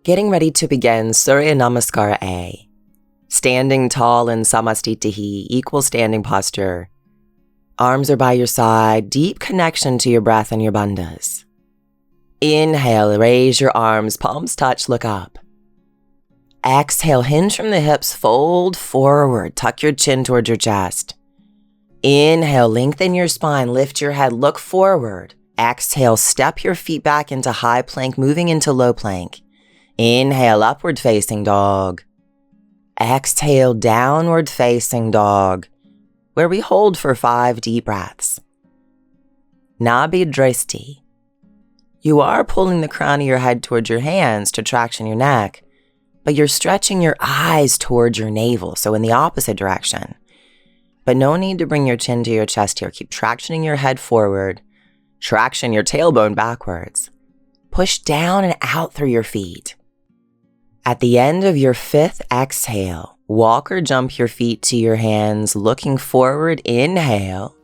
Getting ready to begin Surya Namaskara A. Standing tall in Samastitihi, equal standing posture. Arms are by your side, deep connection to your breath and your bandhas. Inhale, raise your arms, palms touch, look up. Exhale, hinge from the hips, fold forward, tuck your chin towards your chest. Inhale, lengthen your spine, lift your head, look forward. Exhale, step your feet back into high plank, moving into low plank. Inhale, upward facing dog. Exhale, downward facing dog, where we hold for 5 deep breaths. Nabhi Dristi. You are pulling the crown of your head towards your hands to traction your neck, but you're stretching your eyes towards your navel, so in the opposite direction. But no need to bring your chin to your chest here. Keep tractioning your head forward, traction your tailbone backwards. Push down and out through your feet. At the end of your 5th exhale, walk or jump your feet to your hands, looking forward. Inhale.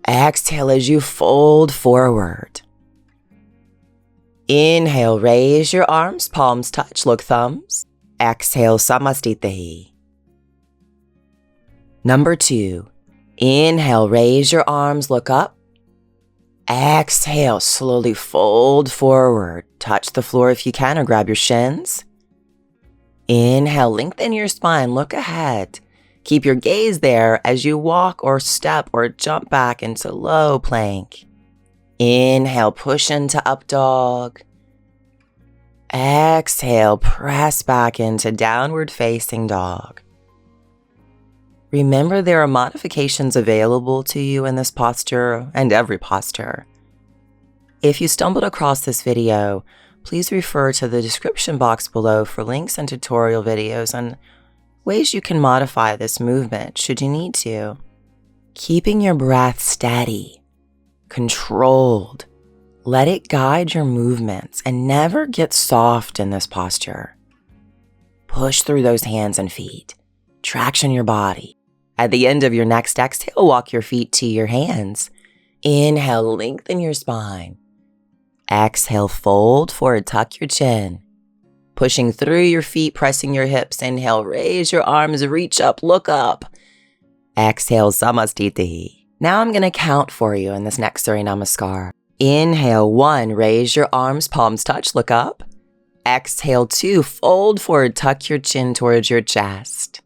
Exhale as you fold forward. Inhale, raise your arms, palms touch, look thumbs. Exhale, Samastitihi. Number 2, inhale, raise your arms, look up. Exhale, slowly fold forward. Touch the floor if you can or grab your shins. Inhale, lengthen your spine, look ahead. Keep your gaze there as you walk or step or jump back into low plank. Inhale, push into up dog. Exhale, press back into downward facing dog. Remember, there are modifications available to you in this posture and every posture. If you stumbled across this video, please refer to the description box below for links and tutorial videos and ways you can modify this movement should you need to. Keeping your breath steady, controlled, let it guide your movements and never get soft in this posture. Push through those hands and feet. Traction your body. At the end of your next exhale, walk your feet to your hands. Inhale, lengthen your spine. Exhale, fold forward, tuck your chin. Pushing through your feet, pressing your hips. Inhale, raise your arms, reach up, look up. Exhale, Samastitihi. Now I'm going to count for you in this next Surya Namaskar. Inhale, 1, raise your arms, palms touch, look up. Exhale, 2, fold forward, tuck your chin towards your chest.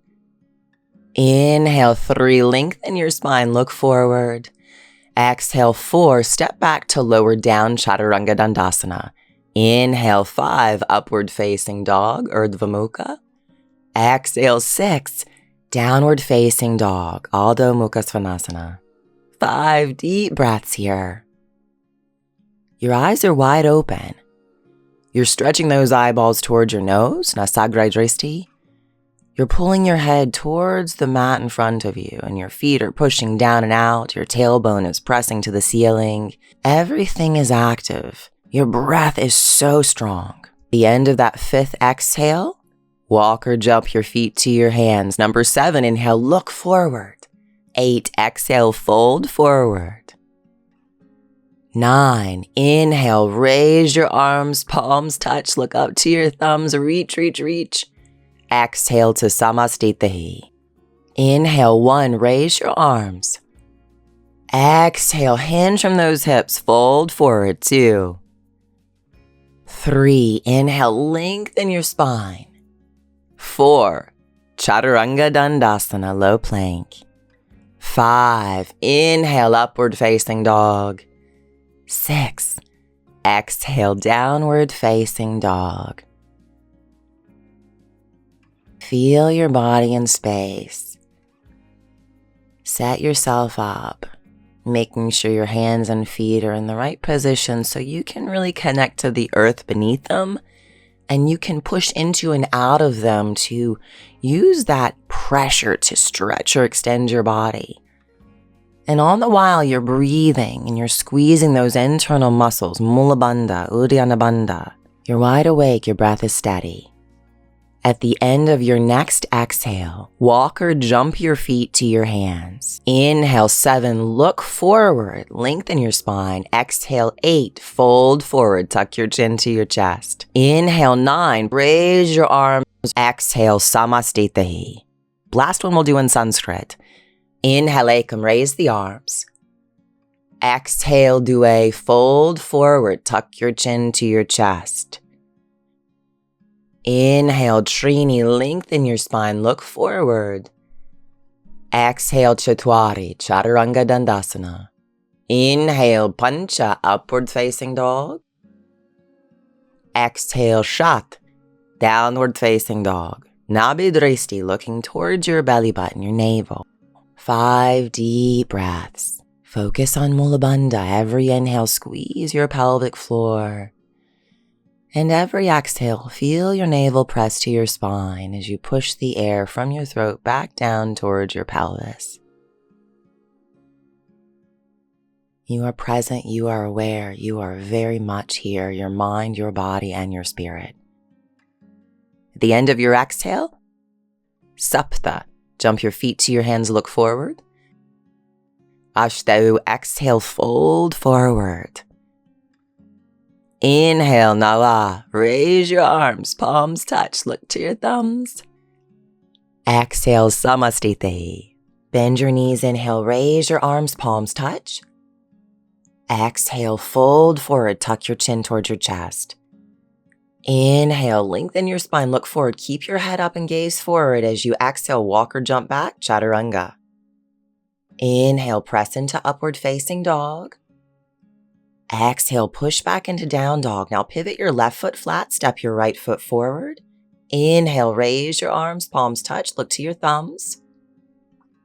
Inhale, 3, lengthen your spine, look forward. Exhale, 4, step back to lower down, Chaturanga Dandasana. Inhale, 5, upward facing dog, Urdhva Mukha. Exhale, 6, downward facing dog, Adho Mukha Svanasana. 5 deep breaths here. Your eyes are wide open. You're stretching those eyeballs towards your nose, Nasagra Dristi. You're pulling your head towards the mat in front of you, and your feet are pushing down and out. Your tailbone is pressing to the ceiling. Everything is active. Your breath is so strong. The end of that 5th exhale, walk or jump your feet to your hands. Number 7, inhale, look forward. 8, exhale, fold forward. 9, inhale, raise your arms, palms touch, look up to your thumbs, reach, reach, reach. Exhale to Samastitihi. Inhale, 1, raise your arms. Exhale, hinge from those hips, fold forward. 2, 3, inhale, lengthen your spine. 4, Chaturanga Dandasana, low plank. 5, inhale, upward facing dog. 6, exhale, downward facing dog. Feel your body in space. Set yourself up, making sure your hands and feet are in the right position so you can really connect to the earth beneath them, and you can push into and out of them to use that pressure to stretch or extend your body. And all the while you're breathing and you're squeezing those internal muscles, Mula Bandha, Uddiyana Bandha. You're wide awake, your breath is steady. At the end of your next exhale, walk or jump your feet to your hands. Inhale 7, look forward, lengthen your spine. Exhale 8, fold forward, tuck your chin to your chest. Inhale 9, raise your arms. Exhale Samastitahi. Last one we'll do in Sanskrit. Inhale Ekam, raise the arms. Exhale Due, fold forward, tuck your chin to your chest. Inhale, Trini, lengthen your spine, look forward. Exhale, Chatwari, Chaturanga Dandasana. Inhale, Pancha, upward facing dog. Exhale, Shat, downward facing dog. Nabidristi, looking towards your belly button, your navel. 5 deep breaths. Focus on Mulabandha. Every inhale, squeeze your pelvic floor. And every exhale, feel your navel press to your spine as you push the air from your throat back down towards your pelvis. You are present, you are aware, you are very much here, your mind, your body, and your spirit. At the end of your exhale, Sapta, jump your feet to your hands, look forward. Ashtau, exhale, fold forward. Inhale, Nava, raise your arms, palms touch, look to your thumbs. Exhale, Samastite. Bend your knees, inhale, raise your arms, palms touch. Exhale, fold forward, tuck your chin towards your chest. Inhale, lengthen your spine, look forward, keep your head up and gaze forward. As you exhale, walk or jump back, Chaturanga. Inhale, press into upward facing dog. Exhale, push back into down dog. Now pivot your left foot flat, step your right foot forward. Inhale, raise your arms, palms touch, look to your thumbs.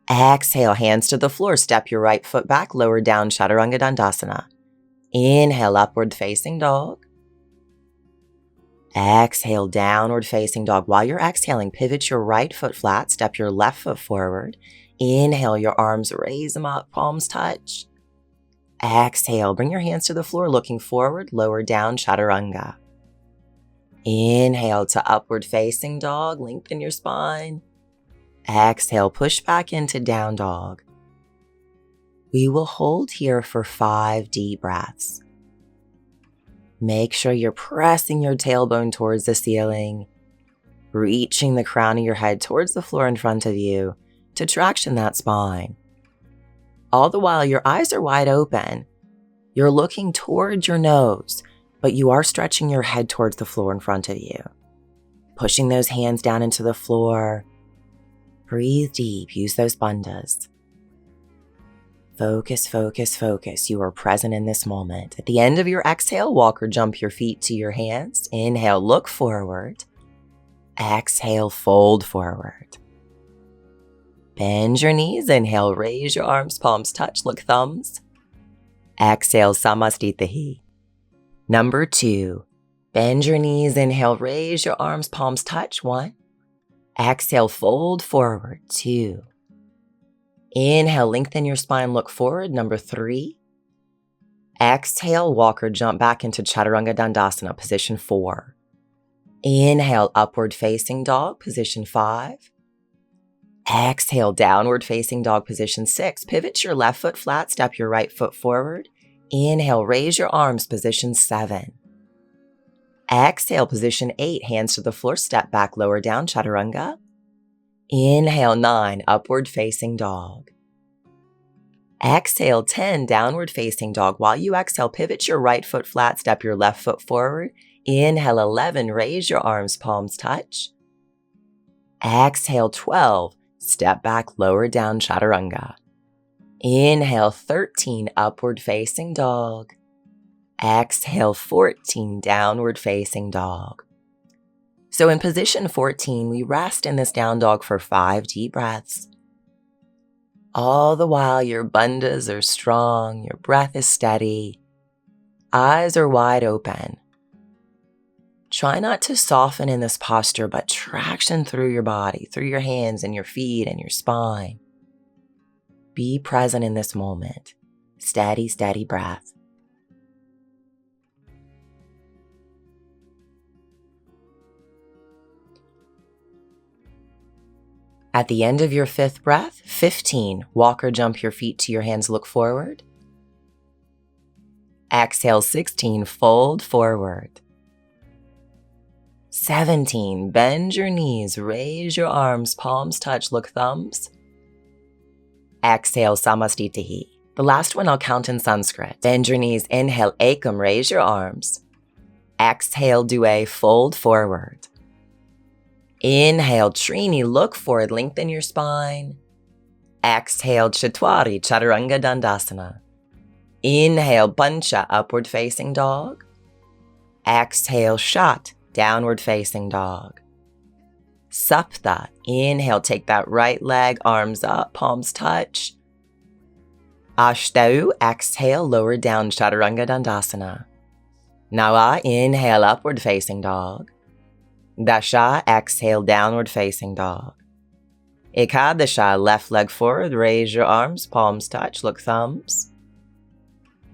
Exhale, hands to the floor, step your right foot back, lower down, Chaturanga Dandasana. Inhale, upward facing dog. Exhale, downward facing dog. While you're exhaling, pivot your right foot flat, step your left foot forward. Inhale, your arms, raise them up, palms touch. Exhale, bring your hands to the floor, looking forward, lower down, Chaturanga. Inhale to upward facing dog, lengthen your spine. Exhale, push back into down dog. We will hold here for 5 deep breaths. Make sure you're pressing your tailbone towards the ceiling, reaching the crown of your head towards the floor in front of you to traction that spine. All the while, your eyes are wide open. You're looking towards your nose, but you are stretching your head towards the floor in front of you. Pushing those hands down into the floor. Breathe deep. Use those bandhas. Focus, focus, focus. You are present in this moment. At the end of your exhale, walk or jump your feet to your hands. Inhale, look forward. Exhale, fold forward. Bend your knees. Inhale, raise your arms, palms touch, look thumbs. Exhale, Samastitahi. Number 2, bend your knees. Inhale, raise your arms, palms touch. 1. Exhale, fold forward. 2. Inhale, lengthen your spine, look forward. Number 3. Exhale, walk or jump back into Chaturanga Dandasana, position 4. Inhale, upward facing dog, position 5. Exhale, downward facing dog, position 6. Pivot your left foot flat, step your right foot forward. Inhale, raise your arms, position 7. Exhale, position 8, hands to the floor, step back, lower down, Chaturanga. Inhale, 9, upward facing dog. Exhale, 10, downward facing dog. While you exhale, pivot your right foot flat, step your left foot forward. Inhale, 11, raise your arms, palms touch. Exhale, 12, step back, lower down, Chaturanga. Inhale, 13, upward facing dog. Exhale, 14, downward facing dog. So in position 14, we rest in this down dog for 5 deep breaths. All the while your bandhas are strong, your breath is steady, eyes are wide open. Try not to soften in this posture, but traction through your body, through your hands and your feet and your spine. Be present in this moment. Steady, steady breath. At the end of your 5th breath, 15, walk or jump your feet to your hands, look forward. Exhale, 16, fold forward. 17, bend your knees, raise your arms, palms touch, look thumbs. Exhale, Samastitihi. The last one I'll count in Sanskrit. Bend your knees, inhale, Ekam, raise your arms. Exhale, Due, fold forward. Inhale, Trini, look forward, lengthen your spine. Exhale, Chatwari, Chaturanga Dandasana. Inhale, Pancha, upward facing dog. Exhale, Shat, downward facing dog. Sapta, inhale, take that right leg, arms up, palms touch. Ashtau, exhale, lower down, Chaturanga Dandasana. Nawa, inhale, upward facing dog. Dasha, exhale, downward facing dog. Ekadasha, left leg forward, raise your arms, palms touch, look thumbs.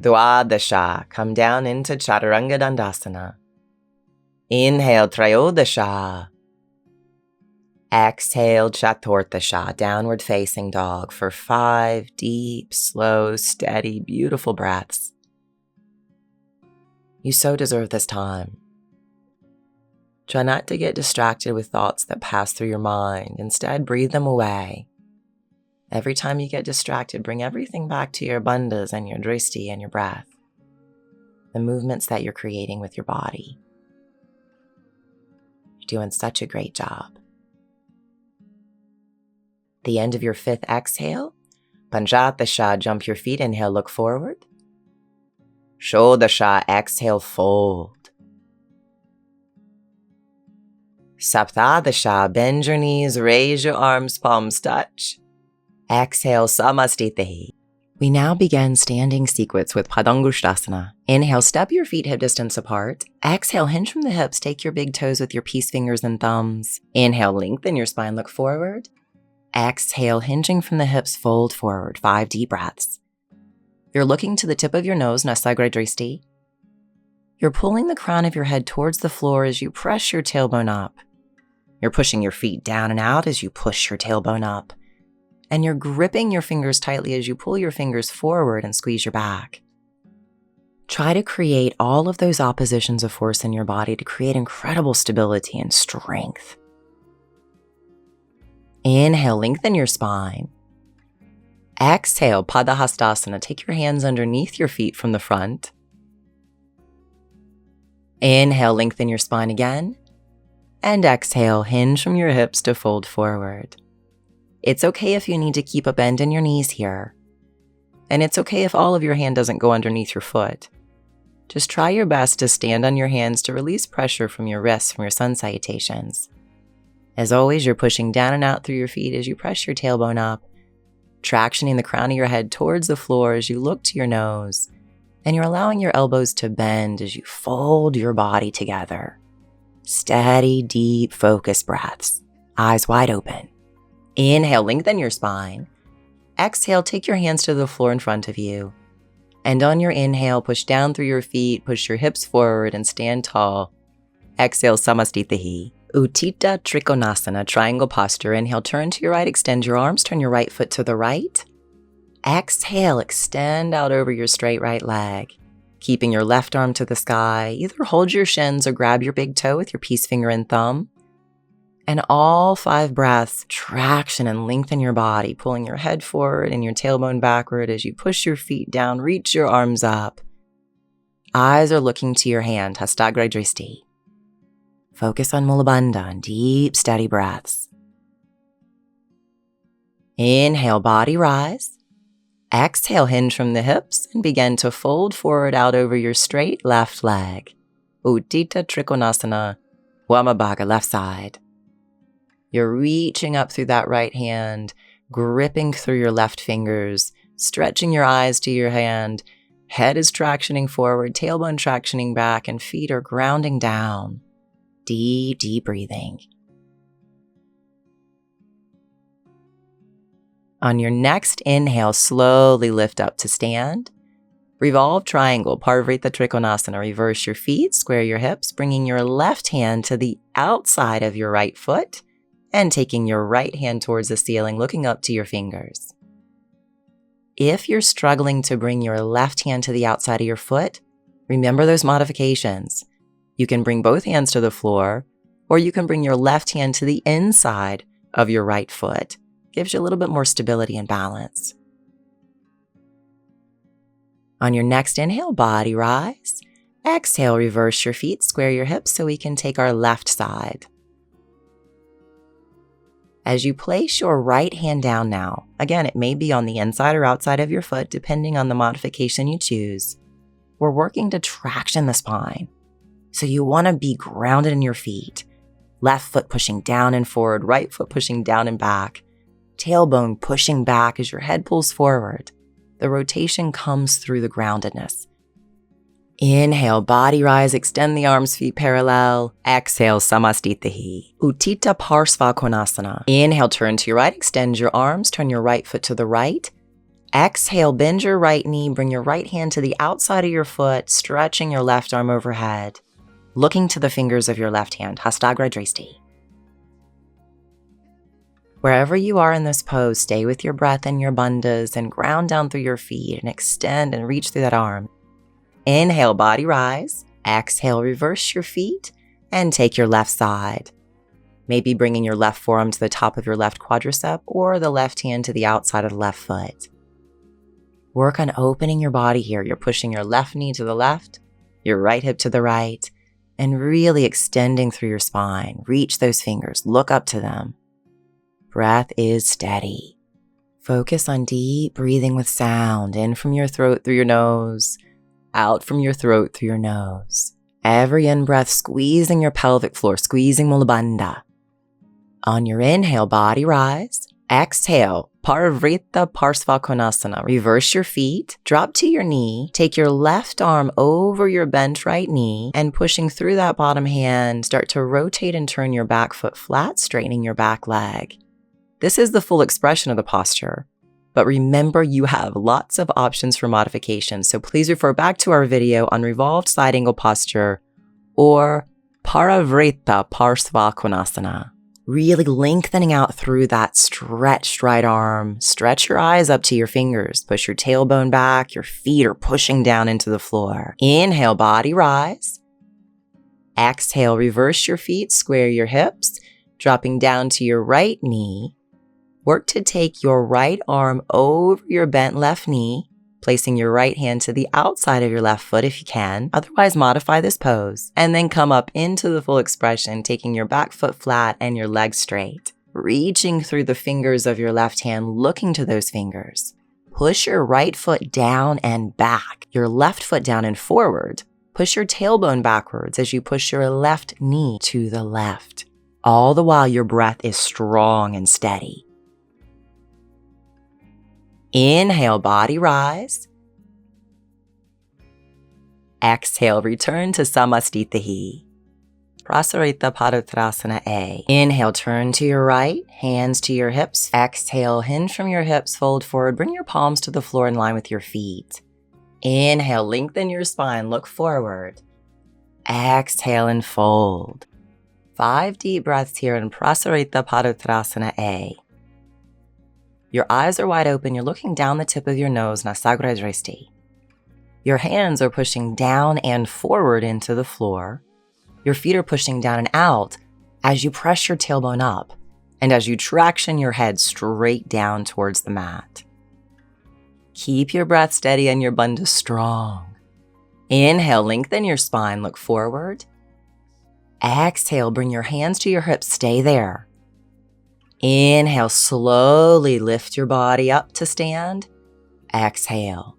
Dwadasha, come down into Chaturanga Dandasana. Inhale, Trayodasha. Exhale, Chaturthasha, downward facing dog for 5 deep, slow, steady, beautiful breaths. You so deserve this time. Try not to get distracted with thoughts that pass through your mind. Instead, breathe them away. Every time you get distracted, bring everything back to your bandhas and your drishti and your breath. The movements that you're creating with your body. You're doing such a great job. The end of your 5th exhale, Panchatasha, jump your feet, inhale, look forward. Shodasha, exhale, fold. Saptadasha, bend your knees, raise your arms, palms touch. Exhale, Samastitihi. We now begin standing sequence with Padangusthasana. Inhale, step your feet hip distance apart. Exhale, hinge from the hips, take your big toes with your peace fingers and thumbs. Inhale, lengthen your spine, look forward. Exhale, hinging from the hips, fold forward, 5 deep breaths. You're looking to the tip of your nose, Nasagra Drishti. You're pulling the crown of your head towards the floor as you press your tailbone up. You're pushing your feet down and out as you push your tailbone up. And you're gripping your fingers tightly as you pull your fingers forward and squeeze your back. Try to create all of those oppositions of force in your body to create incredible stability and strength. Inhale, lengthen your spine. Exhale, Padahastasana. Take your hands underneath your feet from the front. Inhale, lengthen your spine again. And exhale, hinge from your hips to fold forward. It's okay if you need to keep a bend in your knees here. And it's okay if all of your hand doesn't go underneath your foot. Just try your best to stand on your hands to release pressure from your wrists from your sun salutations. As always, you're pushing down and out through your feet as you press your tailbone up, tractioning the crown of your head towards the floor as you look to your nose, and you're allowing your elbows to bend as you fold your body together. Steady, deep, focused breaths. Eyes wide open. Inhale, lengthen your spine. Exhale, take your hands to the floor in front of you. And on your inhale, push down through your feet, push your hips forward and stand tall. Exhale, Samastitihi. Uttita Trikonasana, triangle posture. Inhale, turn to your right, extend your arms, turn your right foot to the right. Exhale, extend out over your straight right leg. Keeping your left arm to the sky, either hold your shins or grab your big toe with your peace finger and thumb. And all 5 breaths, traction and lengthen your body, pulling your head forward and your tailbone backward as you push your feet down, reach your arms up. Eyes are looking to your hand, Hastagra Drishti. Focus on Mulabandha and deep, steady breaths. Inhale, body rise. Exhale, hinge from the hips and begin to fold forward out over your straight left leg. Uttita Trikonasana, Wamabhaga, left side. You're reaching up through that right hand, gripping through your left fingers, stretching your eyes to your hand. Head is tractioning forward, tailbone tractioning back, and feet are grounding down. Deep, deep breathing. On your next inhale, slowly lift up to stand. Revolve triangle, Parvrita Trikonasana. Reverse your feet, square your hips, bringing your left hand to the outside of your right foot. and taking your right hand towards the ceiling, looking up to your fingers. If you're struggling to bring your left hand to the outside of your foot, remember those modifications. You can bring both hands to the floor, or you can bring your left hand to the inside of your right foot. Gives you a little bit more stability and balance. On your next inhale, body rise. Exhale, reverse your feet, square your hips so we can take our left side. As you place your right hand down now, again, it may be on the inside or outside of your foot, depending on the modification you choose. We're working to traction the spine. So you want to be grounded in your feet. Left foot pushing down and forward, right foot pushing down and back. Tailbone pushing back as your head pulls forward. The rotation comes through the groundedness. Inhale, body rise, extend the arms, feet parallel. Exhale, Samastitihi. Uttita Parsva Konasana. Inhale, turn to your right, extend your arms, turn your right foot to the right. Exhale, bend your right knee, bring your right hand to the outside of your foot, stretching your left arm overhead. Looking to the fingers of your left hand, Hastagra Dristi. Wherever you are in this pose, stay with your breath and your bandhas and ground down through your feet and extend and reach through that arm. Inhale, body rise. Exhale, reverse your feet and take your left side. Maybe bringing your left forearm to the top of your left quadricep or the left hand to the outside of the left foot. Work on opening your body here. You're pushing your left knee to the left, your right hip to the right, and really extending through your spine. Reach those fingers, look up to them. Breath is steady. Focus on deep breathing with sound, in from your throat through your nose, out from your throat through your nose. Every in-breath squeezing your pelvic floor, squeezing Mulabandha. On your inhale, body rise. Exhale, Parivrita Parsva Konasana. Reverse your feet, drop to your knee, take your left arm over your bent right knee, and pushing through that bottom hand, start to rotate and turn your back foot flat, straightening your back leg. This is the full expression of the posture, but remember you have lots of options for modification, so please refer back to our video on revolved side angle posture or Parivrita Parsva Konasana. Really lengthening out through that stretched right arm. Stretch your eyes up to your fingers. Push your tailbone back. Your feet are pushing down into the floor. Inhale, body rise. Exhale, reverse your feet, square your hips, dropping down to your right knee. Work to take your right arm over your bent left knee, placing your right hand to the outside of your left foot if you can. Otherwise, modify this pose. And then come up into the full expression, taking your back foot flat and your legs straight. Reaching through the fingers of your left hand, looking to those fingers. Push your right foot down and back, your left foot down and forward. Push your tailbone backwards as you push your left knee to the left. All the while your breath is strong and steady. Inhale, body rise. Exhale, return to Samastitihi. Prasarita Padottanasana A. Inhale, turn to your right, hands to your hips. Exhale, hinge from your hips, fold forward. Bring your palms to the floor in line with your feet. Inhale, lengthen your spine, look forward. Exhale and fold. 5 deep breaths here in Prasarita Padottanasana A. Your eyes are wide open. You're looking down the tip of your nose, Nasagra Dristi. Your hands are pushing down and forward into the floor. Your feet are pushing down and out as you press your tailbone up and as you traction your head straight down towards the mat. Keep your breath steady and your bandha strong. Inhale, lengthen your spine, look forward. Exhale, bring your hands to your hips, stay there. Inhale, slowly lift your body up to stand. Exhale.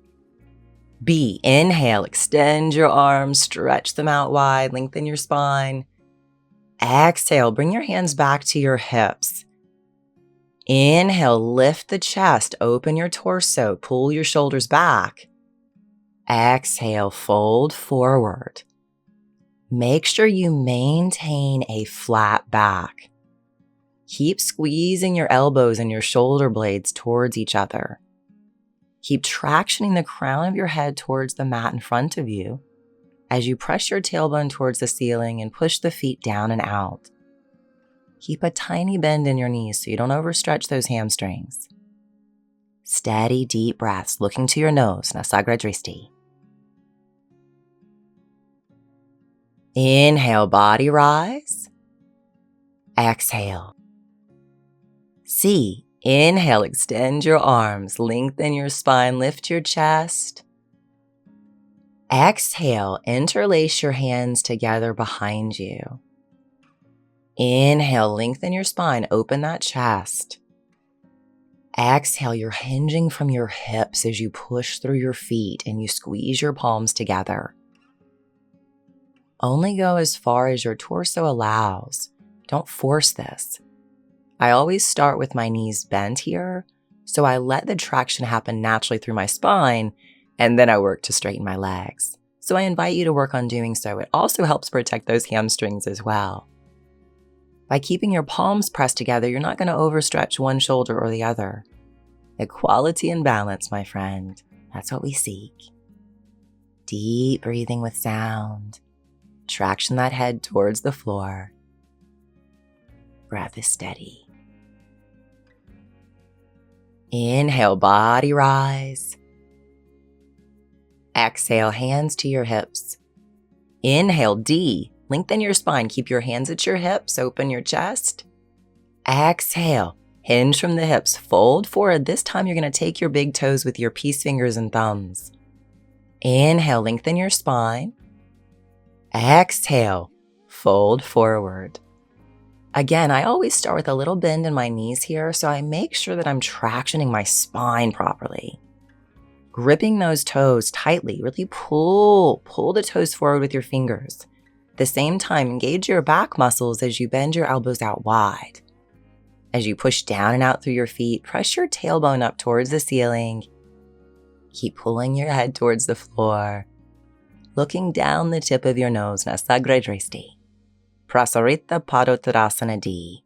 B, inhale, extend your arms, stretch them out wide, lengthen your spine. Exhale, bring your hands back to your hips. Inhale, lift the chest, open your torso, pull your shoulders back. Exhale, fold forward. Make sure you maintain a flat back. Keep squeezing your elbows and your shoulder blades towards each other. Keep tractioning the crown of your head towards the mat in front of you as you press your tailbone towards the ceiling and push the feet down and out. Keep a tiny bend in your knees so you don't overstretch those hamstrings. Steady, deep breaths, looking to your nose, Nasagra Dristi. Inhale, body rise. Exhale. C. Inhale, extend your arms, lengthen your spine, lift your chest. Exhale, interlace your hands together behind you. Inhale, lengthen your spine, open that chest. Exhale, you're hinging from your hips as you push through your feet and you squeeze your palms together. Only go as far as your torso allows. Don't force this. I always start with my knees bent here, so I let the traction happen naturally through my spine, and then I work to straighten my legs. So I invite you to work on doing so. It also helps protect those hamstrings as well. By keeping your palms pressed together, you're not going to overstretch one shoulder or the other. Equality and balance, my friend. That's what we seek. Deep breathing with sound. Traction that head towards the floor. Breath is steady. Inhale, body rise. Exhale, hands to your hips. Inhale, D. Lengthen your spine. Keep your hands at your hips. Open your chest. Exhale, hinge from the hips. Fold forward. This time you're going to take your big toes with your peace fingers and thumbs. Inhale, lengthen your spine. Exhale, fold forward. Again, I always start with a little bend in my knees here, so I make sure that I'm tractioning my spine properly. Gripping those toes tightly, really pull the toes forward with your fingers. At the same time, engage your back muscles as you bend your elbows out wide. As you push down and out through your feet, press your tailbone up towards the ceiling. Keep pulling your head towards the floor. Looking down the tip of your nose, Nasagra Dristi. Prasarita Padottanasana D.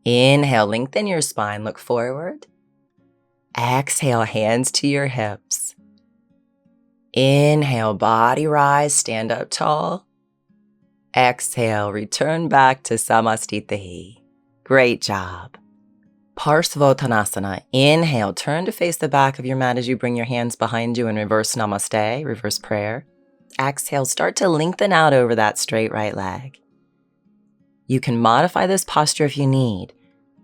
Inhale, lengthen your spine, look forward. Exhale, hands to your hips. Inhale, body rise, stand up tall. Exhale, return back to Samastitihi. Great job. Parsvottanasana. Inhale, turn to face the back of your mat as you bring your hands behind you in reverse namaste, reverse prayer. Exhale, start to lengthen out over that straight right leg. You can modify this posture if you need.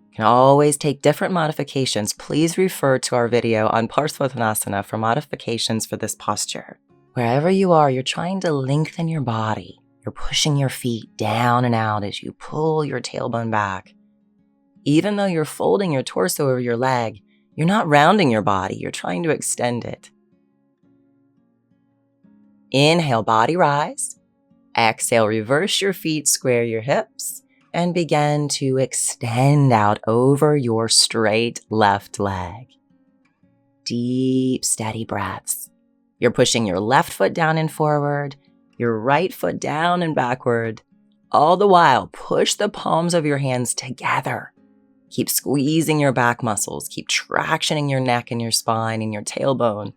You can always take different modifications. Please refer to our video on Parsvottanasana for modifications for this posture. Wherever you are, you're trying to lengthen your body. You're pushing your feet down and out as you pull your tailbone back. Even though you're folding your torso over your leg, you're not rounding your body. You're trying to extend it. Inhale, body rise. Exhale, reverse your feet, square your hips, and begin to extend out over your straight left leg. Deep, steady breaths. You're pushing your left foot down and forward, your right foot down and backward. All the while, push the palms of your hands together. Keep squeezing your back muscles. Keep tractioning your neck and your spine and your tailbone.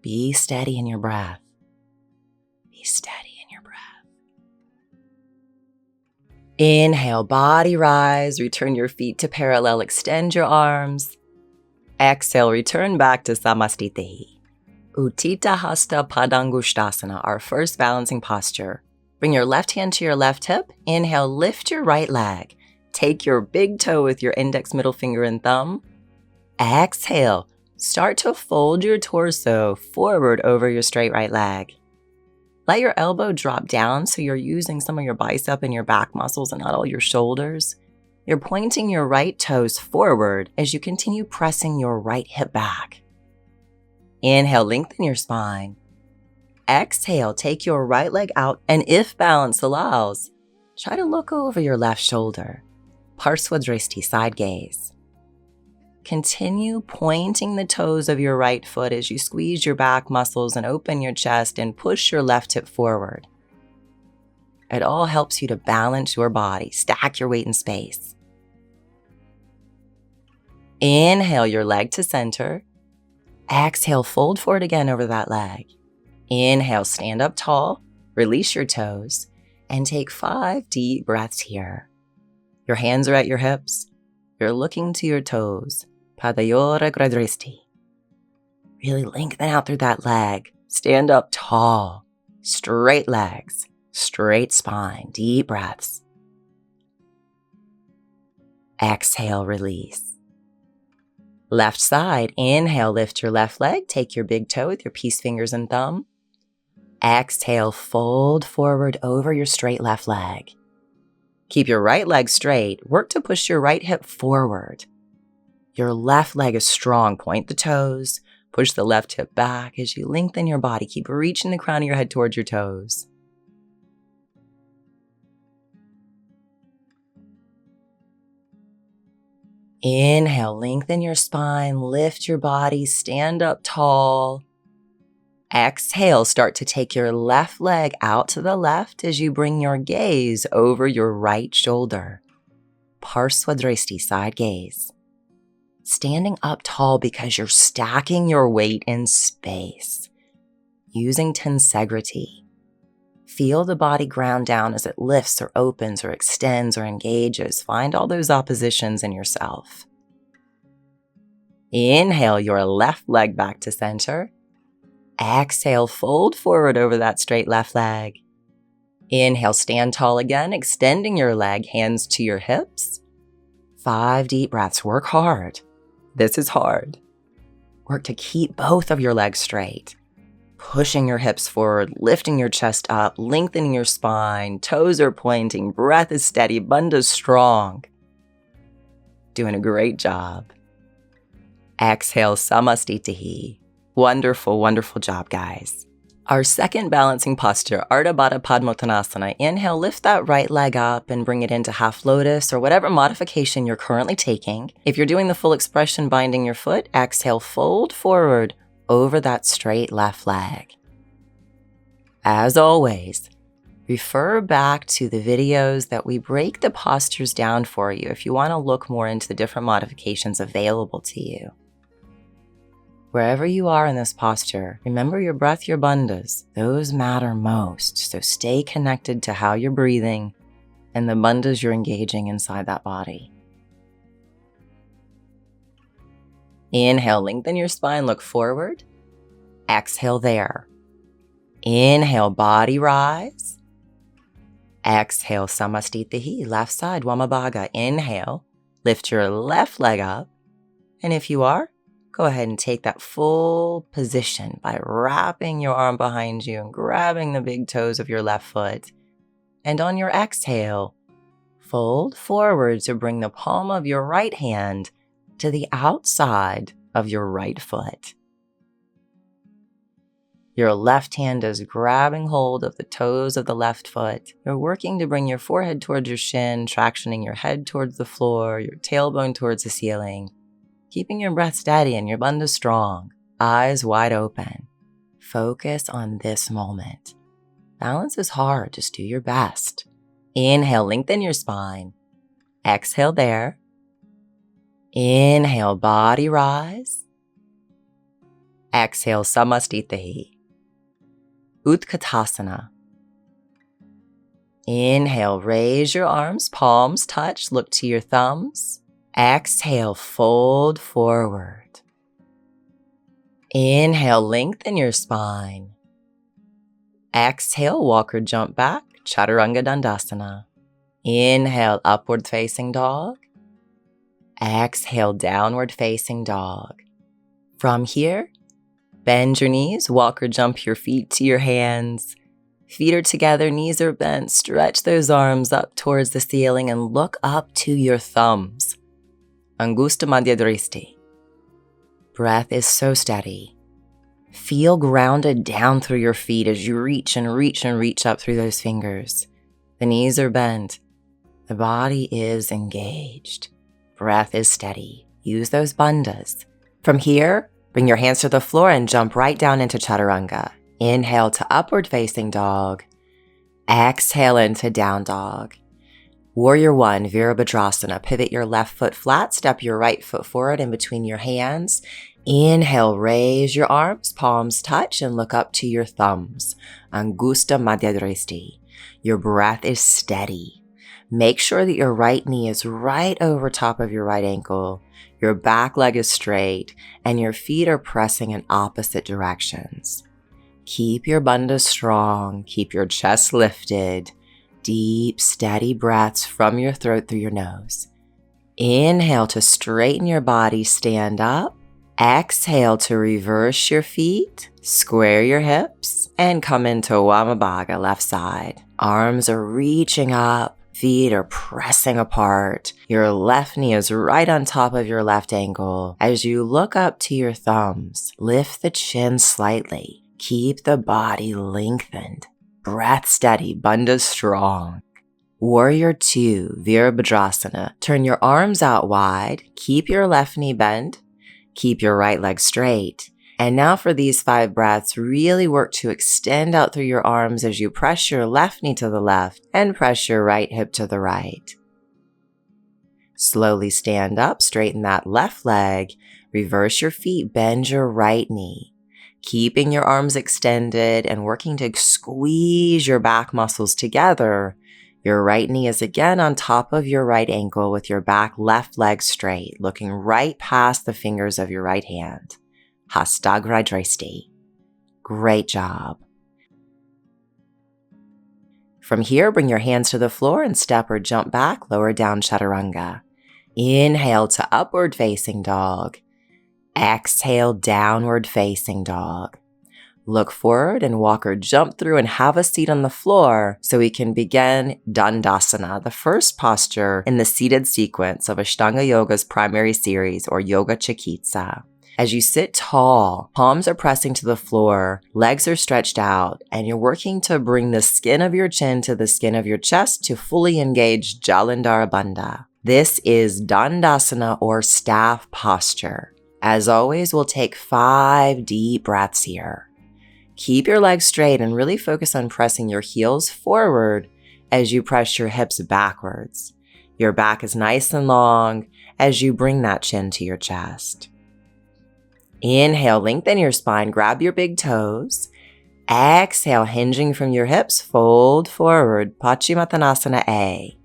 Be steady in your breath. Be steady in your breath. Inhale, body rise. Return your feet to parallel. Extend your arms. Exhale, return back to Samastitihi. Uttita Hasta Padangusthasana, our first balancing posture. Bring your left hand to your left hip. Inhale, lift your right leg. Take your big toe with your index, middle finger, and thumb. Exhale, start to fold your torso forward over your straight right leg. Let your elbow drop down so you're using some of your bicep and your back muscles and not all your shoulders. You're pointing your right toes forward as you continue pressing your right hip back. Inhale, lengthen your spine. Exhale, take your right leg out, and if balance allows, try to look over your left shoulder. Parsvadristi, side gaze. Continue pointing the toes of your right foot as you squeeze your back muscles and open your chest and push your left hip forward. It all helps you to balance your body, stack your weight in space. Inhale your leg to center. Exhale, fold forward again over that leg. Inhale, stand up tall, release your toes, and take 5 deep breaths here. Your hands are at your hips. You're looking to your toes. Padayora Gradristi. Really lengthen out through that leg. Stand up tall. Straight legs. Straight spine. Deep breaths. Exhale, release. Left side, inhale, lift your left leg. Take your big toe with your peace fingers and thumb. Exhale, fold forward over your straight left leg. Keep your right leg straight. Work to push your right hip forward. Your left leg is strong. Point the toes. Push the left hip back as you lengthen your body. Keep reaching the crown of your head towards your toes. Inhale, lengthen your spine, lift your body, stand up tall. Exhale, start to take your left leg out to the left as you bring your gaze over your right shoulder. Parsvadristi, side gaze. Standing up tall because you're stacking your weight in space. Using tensegrity. Feel the body ground down as it lifts or opens or extends or engages. Find all those oppositions in yourself. Inhale your left leg back to center. Exhale, fold forward over that straight left leg. Inhale, stand tall again, extending your leg, hands to your hips. 5 deep breaths. Work hard. This is hard. Work to keep both of your legs straight. Pushing your hips forward, lifting your chest up, lengthening your spine, toes are pointing, breath is steady, bandha's strong. Doing a great job. Exhale, samastitihi. Wonderful, wonderful job, guys. Our second balancing posture, Ardha Baddha Padmottanasana. Inhale, lift that right leg up and bring it into half lotus or whatever modification you're currently taking. If you're doing the full expression binding your foot, exhale, fold forward over that straight left leg. As always, refer back to the videos that we break the postures down for you if you want to look more into the different modifications available to you. Wherever you are in this posture, remember your breath, your bandhas. Those matter most, so stay connected to how you're breathing and the bandhas you're engaging inside that body. Inhale, lengthen your spine, look forward. Exhale there. Inhale, body rise. Exhale, samastitihi, left side, Wamabhaga. Inhale, lift your left leg up. And if you are, go ahead and take that full position by wrapping your arm behind you and grabbing the big toes of your left foot. And on your exhale, fold forward to bring the palm of your right hand to the outside of your right foot. Your left hand is grabbing hold of the toes of the left foot. You're working to bring your forehead towards your shin, tractioning your head towards the floor, your tailbone towards the ceiling. Keeping your breath steady and your bandha strong. Eyes wide open. Focus on this moment. Balance is hard, just do your best. Inhale, lengthen your spine. Exhale there. Inhale, body rise. Exhale, samastitihi. Utkatasana. Inhale, raise your arms, palms touch, look to your thumbs. Exhale, fold forward. Inhale, lengthen your spine. Exhale, walk or jump back, Chaturanga Dandasana. Inhale, upward facing dog. Exhale, downward facing dog. From here, bend your knees, walk or jump your feet to your hands. Feet are together, knees are bent. Stretch those arms up towards the ceiling and look up to your thumbs. Angusta Madhya Dristi. Breath is so steady. Feel grounded down through your feet as you reach and reach and reach up through those fingers. The knees are bent. The body is engaged. Breath is steady. Use those bandhas. From here, bring your hands to the floor and jump right down into Chaturanga. Inhale to upward facing dog. Exhale into down dog. Warrior 1, Virabhadrasana. Pivot your left foot flat, step your right foot forward in between your hands. Inhale, raise your arms, palms touch, and look up to your thumbs. Angusta Madhya Dristi. Your breath is steady. Make sure that your right knee is right over top of your right ankle, your back leg is straight, and your feet are pressing in opposite directions. Keep your bandha strong, keep your chest lifted. Deep, steady breaths from your throat through your nose. Inhale to straighten your body, stand up. Exhale to reverse your feet, square your hips, and come into Wamabhaga, left side. Arms are reaching up, feet are pressing apart. Your left knee is right on top of your left ankle. As you look up to your thumbs, lift the chin slightly. Keep the body lengthened. Breath steady, bandha strong. Warrior 2, Virabhadrasana. Turn your arms out wide. Keep your left knee bent. Keep your right leg straight. And now for these 5 breaths, really work to extend out through your arms as you press your left knee to the left and press your right hip to the right. Slowly stand up, straighten that left leg, reverse your feet, bend your right knee. Keeping your arms extended and working to squeeze your back muscles together. Your right knee is again on top of your right ankle with your back left leg straight, looking right past the fingers of your right hand. Hastagradristi. Great job. From here, bring your hands to the floor and step or jump back, lower down chaturanga. Inhale to upward facing dog. Exhale, downward facing dog. Look forward and walk or jump through and have a seat on the floor so we can begin Dandasana, the first posture in the seated sequence of Ashtanga Yoga's primary series, or Yoga Chikitsa. As you sit tall, palms are pressing to the floor, legs are stretched out, and you're working to bring the skin of your chin to the skin of your chest to fully engage Jalandhara Bandha. This is Dandasana, or staff posture. As always, we'll take 5 deep breaths here. Keep your legs straight and really focus on pressing your heels forward as you press your hips backwards. Your back is nice and long as you bring that chin to your chest. Inhale, lengthen your spine, grab your big toes. Exhale, hinging from your hips, fold forward, Paschimottanasana A.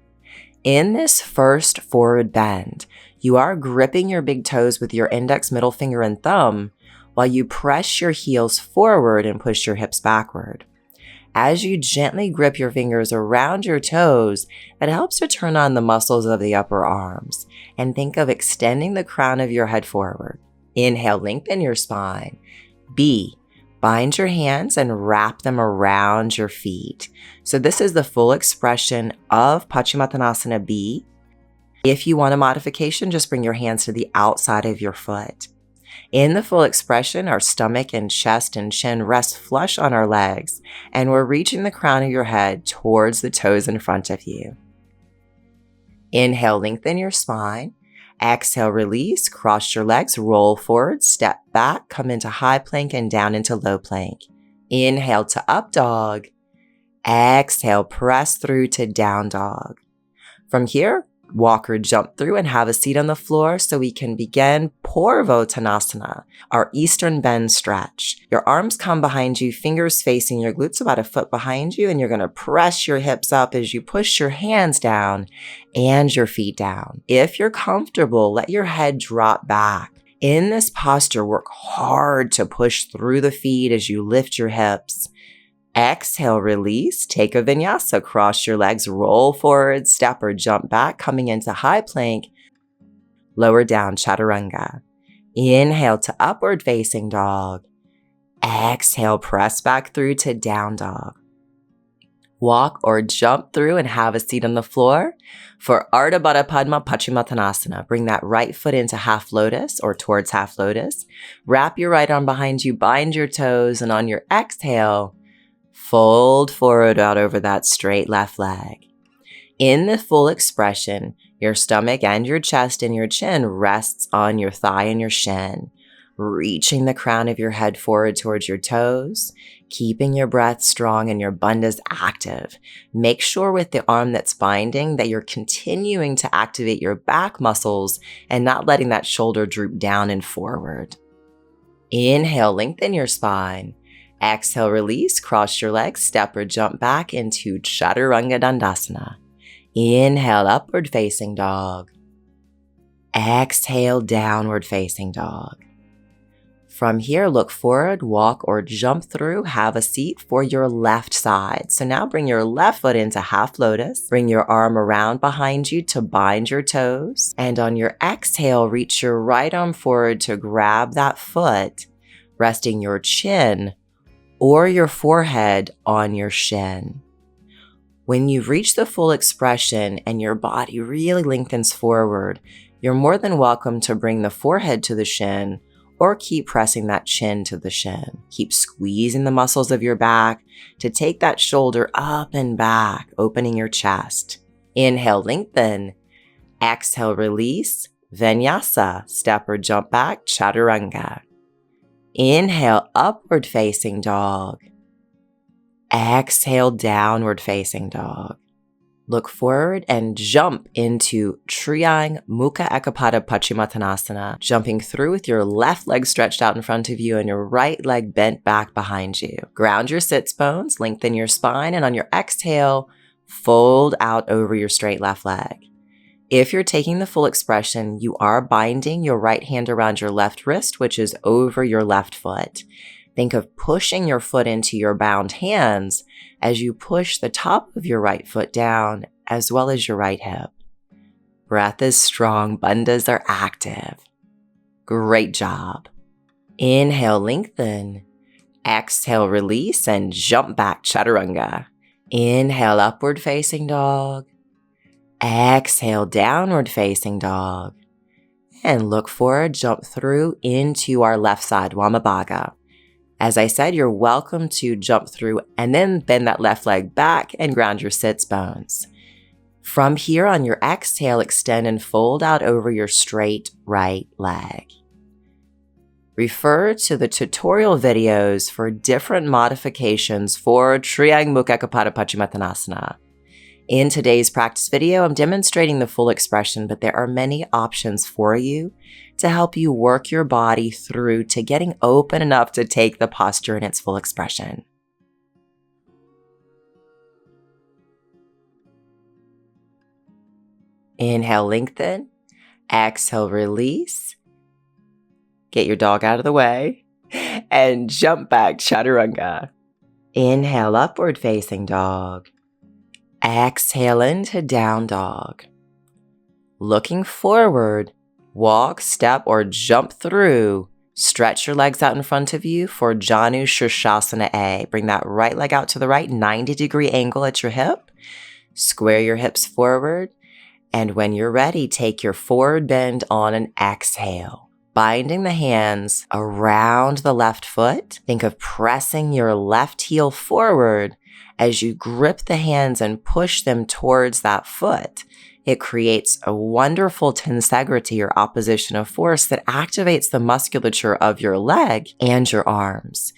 In this first forward bend, you are gripping your big toes with your index, middle finger, and thumb while you press your heels forward and push your hips backward. As you gently grip your fingers around your toes, that helps to turn on the muscles of the upper arms. And think of extending the crown of your head forward. Inhale, lengthen your spine. B, bind your hands and wrap them around your feet. So this is the full expression of Paschimottanasana B. If you want a modification, just bring your hands to the outside of your foot. In the full expression, our stomach and chest and chin rest flush on our legs, and we're reaching the crown of your head towards the toes in front of you. Inhale, lengthen your spine. Exhale, release, cross your legs, roll forward, step back, come into high plank and down into low plank. Inhale to up dog. Exhale, press through to down dog. From here, walk or jump through and have a seat on the floor so we can begin Purvottanasana, our eastern bend stretch. Your arms come behind you, fingers facing your glutes about a foot behind you, and you're going to press your hips up as you push your hands down and your feet down. If you're comfortable, let your head drop back. In this posture, work hard to push through the feet as you lift your hips. Exhale, release, take a vinyasa, cross your legs, roll forward, step or jump back, coming into high plank, lower down chaturanga. Inhale to upward facing dog. Exhale, press back through to down dog. Walk or jump through and have a seat on the floor for Ardha Baddha Padma Paschimottanasana. Bring that right foot into half lotus or towards half lotus. Wrap your right arm behind you, bind your toes, and on your exhale, fold forward out over that straight left leg. In the full expression, your stomach and your chest and your chin rests on your thigh and your shin, reaching the crown of your head forward towards your toes, keeping your breath strong and your bandhas active. Make sure with the arm that's binding that you're continuing to activate your back muscles and not letting that shoulder droop down and forward. Inhale, lengthen your spine. Exhale, release, cross your legs, step or jump back into Chaturanga Dandasana. Inhale, upward facing dog. Exhale, downward facing dog. From here, look forward, walk or jump through, have a seat for your left side. So now bring your left foot into half lotus. Bring your arm around behind you to bind your toes. And on your exhale, reach your right arm forward to grab that foot, resting your chin or your forehead on your shin. When you've reached the full expression and your body really lengthens forward, you're more than welcome to bring the forehead to the shin or keep pressing that chin to the shin. Keep squeezing the muscles of your back to take that shoulder up and back, opening your chest. Inhale, lengthen. Exhale, release. Vinyasa, step or jump back, chaturanga. Inhale, upward facing dog. Exhale, downward facing dog. Look forward and jump into Triyang Mukha Ekapada Paschimottanasana, jumping through with your left leg stretched out in front of you and your right leg bent back behind you. Ground your sits bones, lengthen your spine, and on your exhale, fold out over your straight left leg. If you're taking the full expression, you are binding your right hand around your left wrist, which is over your left foot. Think of pushing your foot into your bound hands as you push the top of your right foot down, as well as your right hip. Breath is strong, bandhas are active. Great job. Inhale, lengthen. Exhale, release and jump back, chaturanga. Inhale, upward facing dog. Exhale, downward facing dog. And look forward, jump through into our left side, Wamabhaga. As I said, you're welcome to jump through and then bend that left leg back and ground your sits bones. From here, on your exhale, extend and fold out over your straight right leg. Refer to the tutorial videos for different modifications for Triyang Mukha Ekapada Paschimottanasana. In today's practice video, I'm demonstrating the full expression, but there are many options for you to help you work your body through to getting open enough to take the posture in its full expression. Inhale, lengthen. Exhale, release. Get your dog out of the way and jump back, chaturanga. Inhale, upward facing dog. Exhale into down dog. Looking forward, walk, step, or jump through. Stretch your legs out in front of you for Janu Shirshasana A. Bring that right leg out to the right, 90-degree angle at your hip. Square your hips forward. And when you're ready, take your forward bend on an exhale. Binding the hands around the left foot. Think of pressing your left heel forward as you grip the hands and push them towards that foot. It creates a wonderful tensegrity or opposition of force that activates the musculature of your leg and your arms.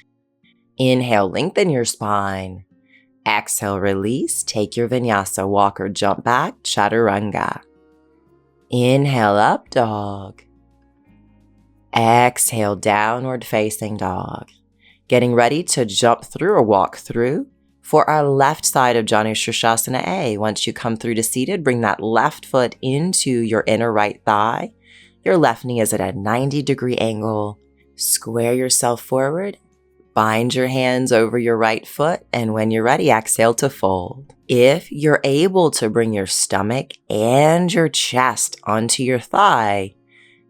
Inhale, lengthen your spine. Exhale, release. Take your vinyasa, walk or jump back, chaturanga. Inhale, up dog. Exhale, downward facing dog. Getting ready to jump through or walk through for our left side of Janu Shirshasana A. Once you come through to seated, bring that left foot into your inner right thigh. Your left knee is at a 90-degree angle. Square yourself forward. Bind your hands over your right foot, and when you're ready, exhale to fold. If you're able to bring your stomach and your chest onto your thigh,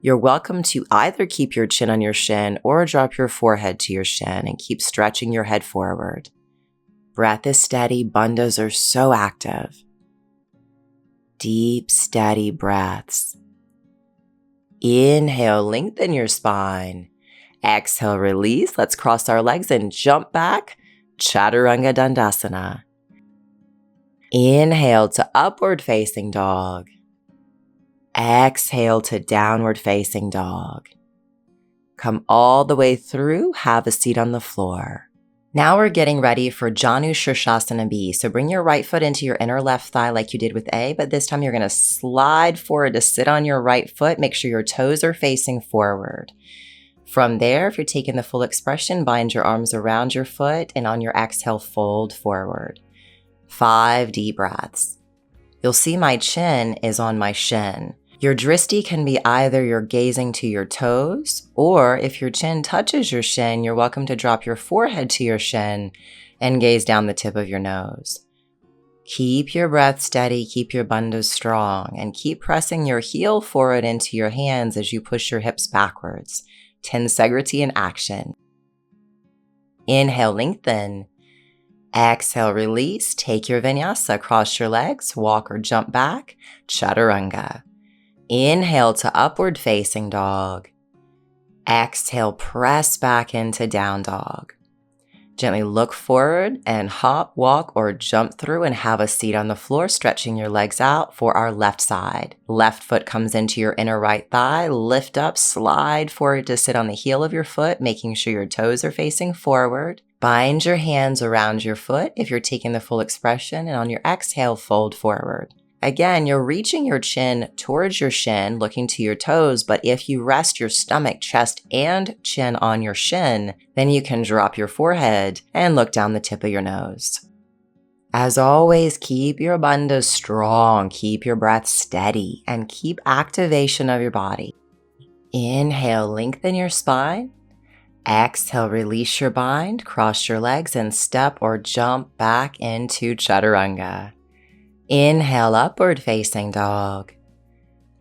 you're welcome to either keep your chin on your shin or drop your forehead to your shin and keep stretching your head forward. Breath is steady, bandhas are so active. Deep, steady breaths. Inhale, lengthen your spine. Exhale, release. Let's cross our legs and jump back, chaturanga dandasana. Inhale to upward facing dog. Exhale to downward facing dog. Come all the way through, have a seat on the floor. Now we're getting ready for Janu Shirshasana B. So bring your right foot into your inner left thigh like you did with A, but this time you're going to slide forward to sit on your right foot. Make sure your toes are facing forward. From there, if you're taking the full expression, bind your arms around your foot and on your exhale, fold forward. 5 deep breaths. You'll see my chin is on my shin. Your drishti can be either you're gazing to your toes, or if your chin touches your shin, you're welcome to drop your forehead to your shin and gaze down the tip of your nose. Keep your breath steady, keep your bandhas strong, and keep pressing your heel forward into your hands as you push your hips backwards. Tensegrity in action. Inhale, lengthen. Exhale, release. Take your vinyasa, cross your legs, walk or jump back, chaturanga. Inhale to upward facing dog. Exhale, press back into down dog. Gently look forward and hop, walk, or jump through and have a seat on the floor, stretching your legs out for our left side. Left foot comes into your inner right thigh. Lift up, slide forward to sit on the heel of your foot, making sure your toes are facing forward. Bind your hands around your foot if you're taking the full expression, and on your exhale, fold forward. Again, you're reaching your chin towards your shin, looking to your toes, but if you rest your stomach, chest, and chin on your shin, then you can drop your forehead and look down the tip of your nose. As always, keep your bandhas strong, keep your breath steady, and keep activation of your body. Inhale, lengthen your spine. Exhale, release your bind, cross your legs, and step or jump back into chaturanga. Inhale, upward facing dog.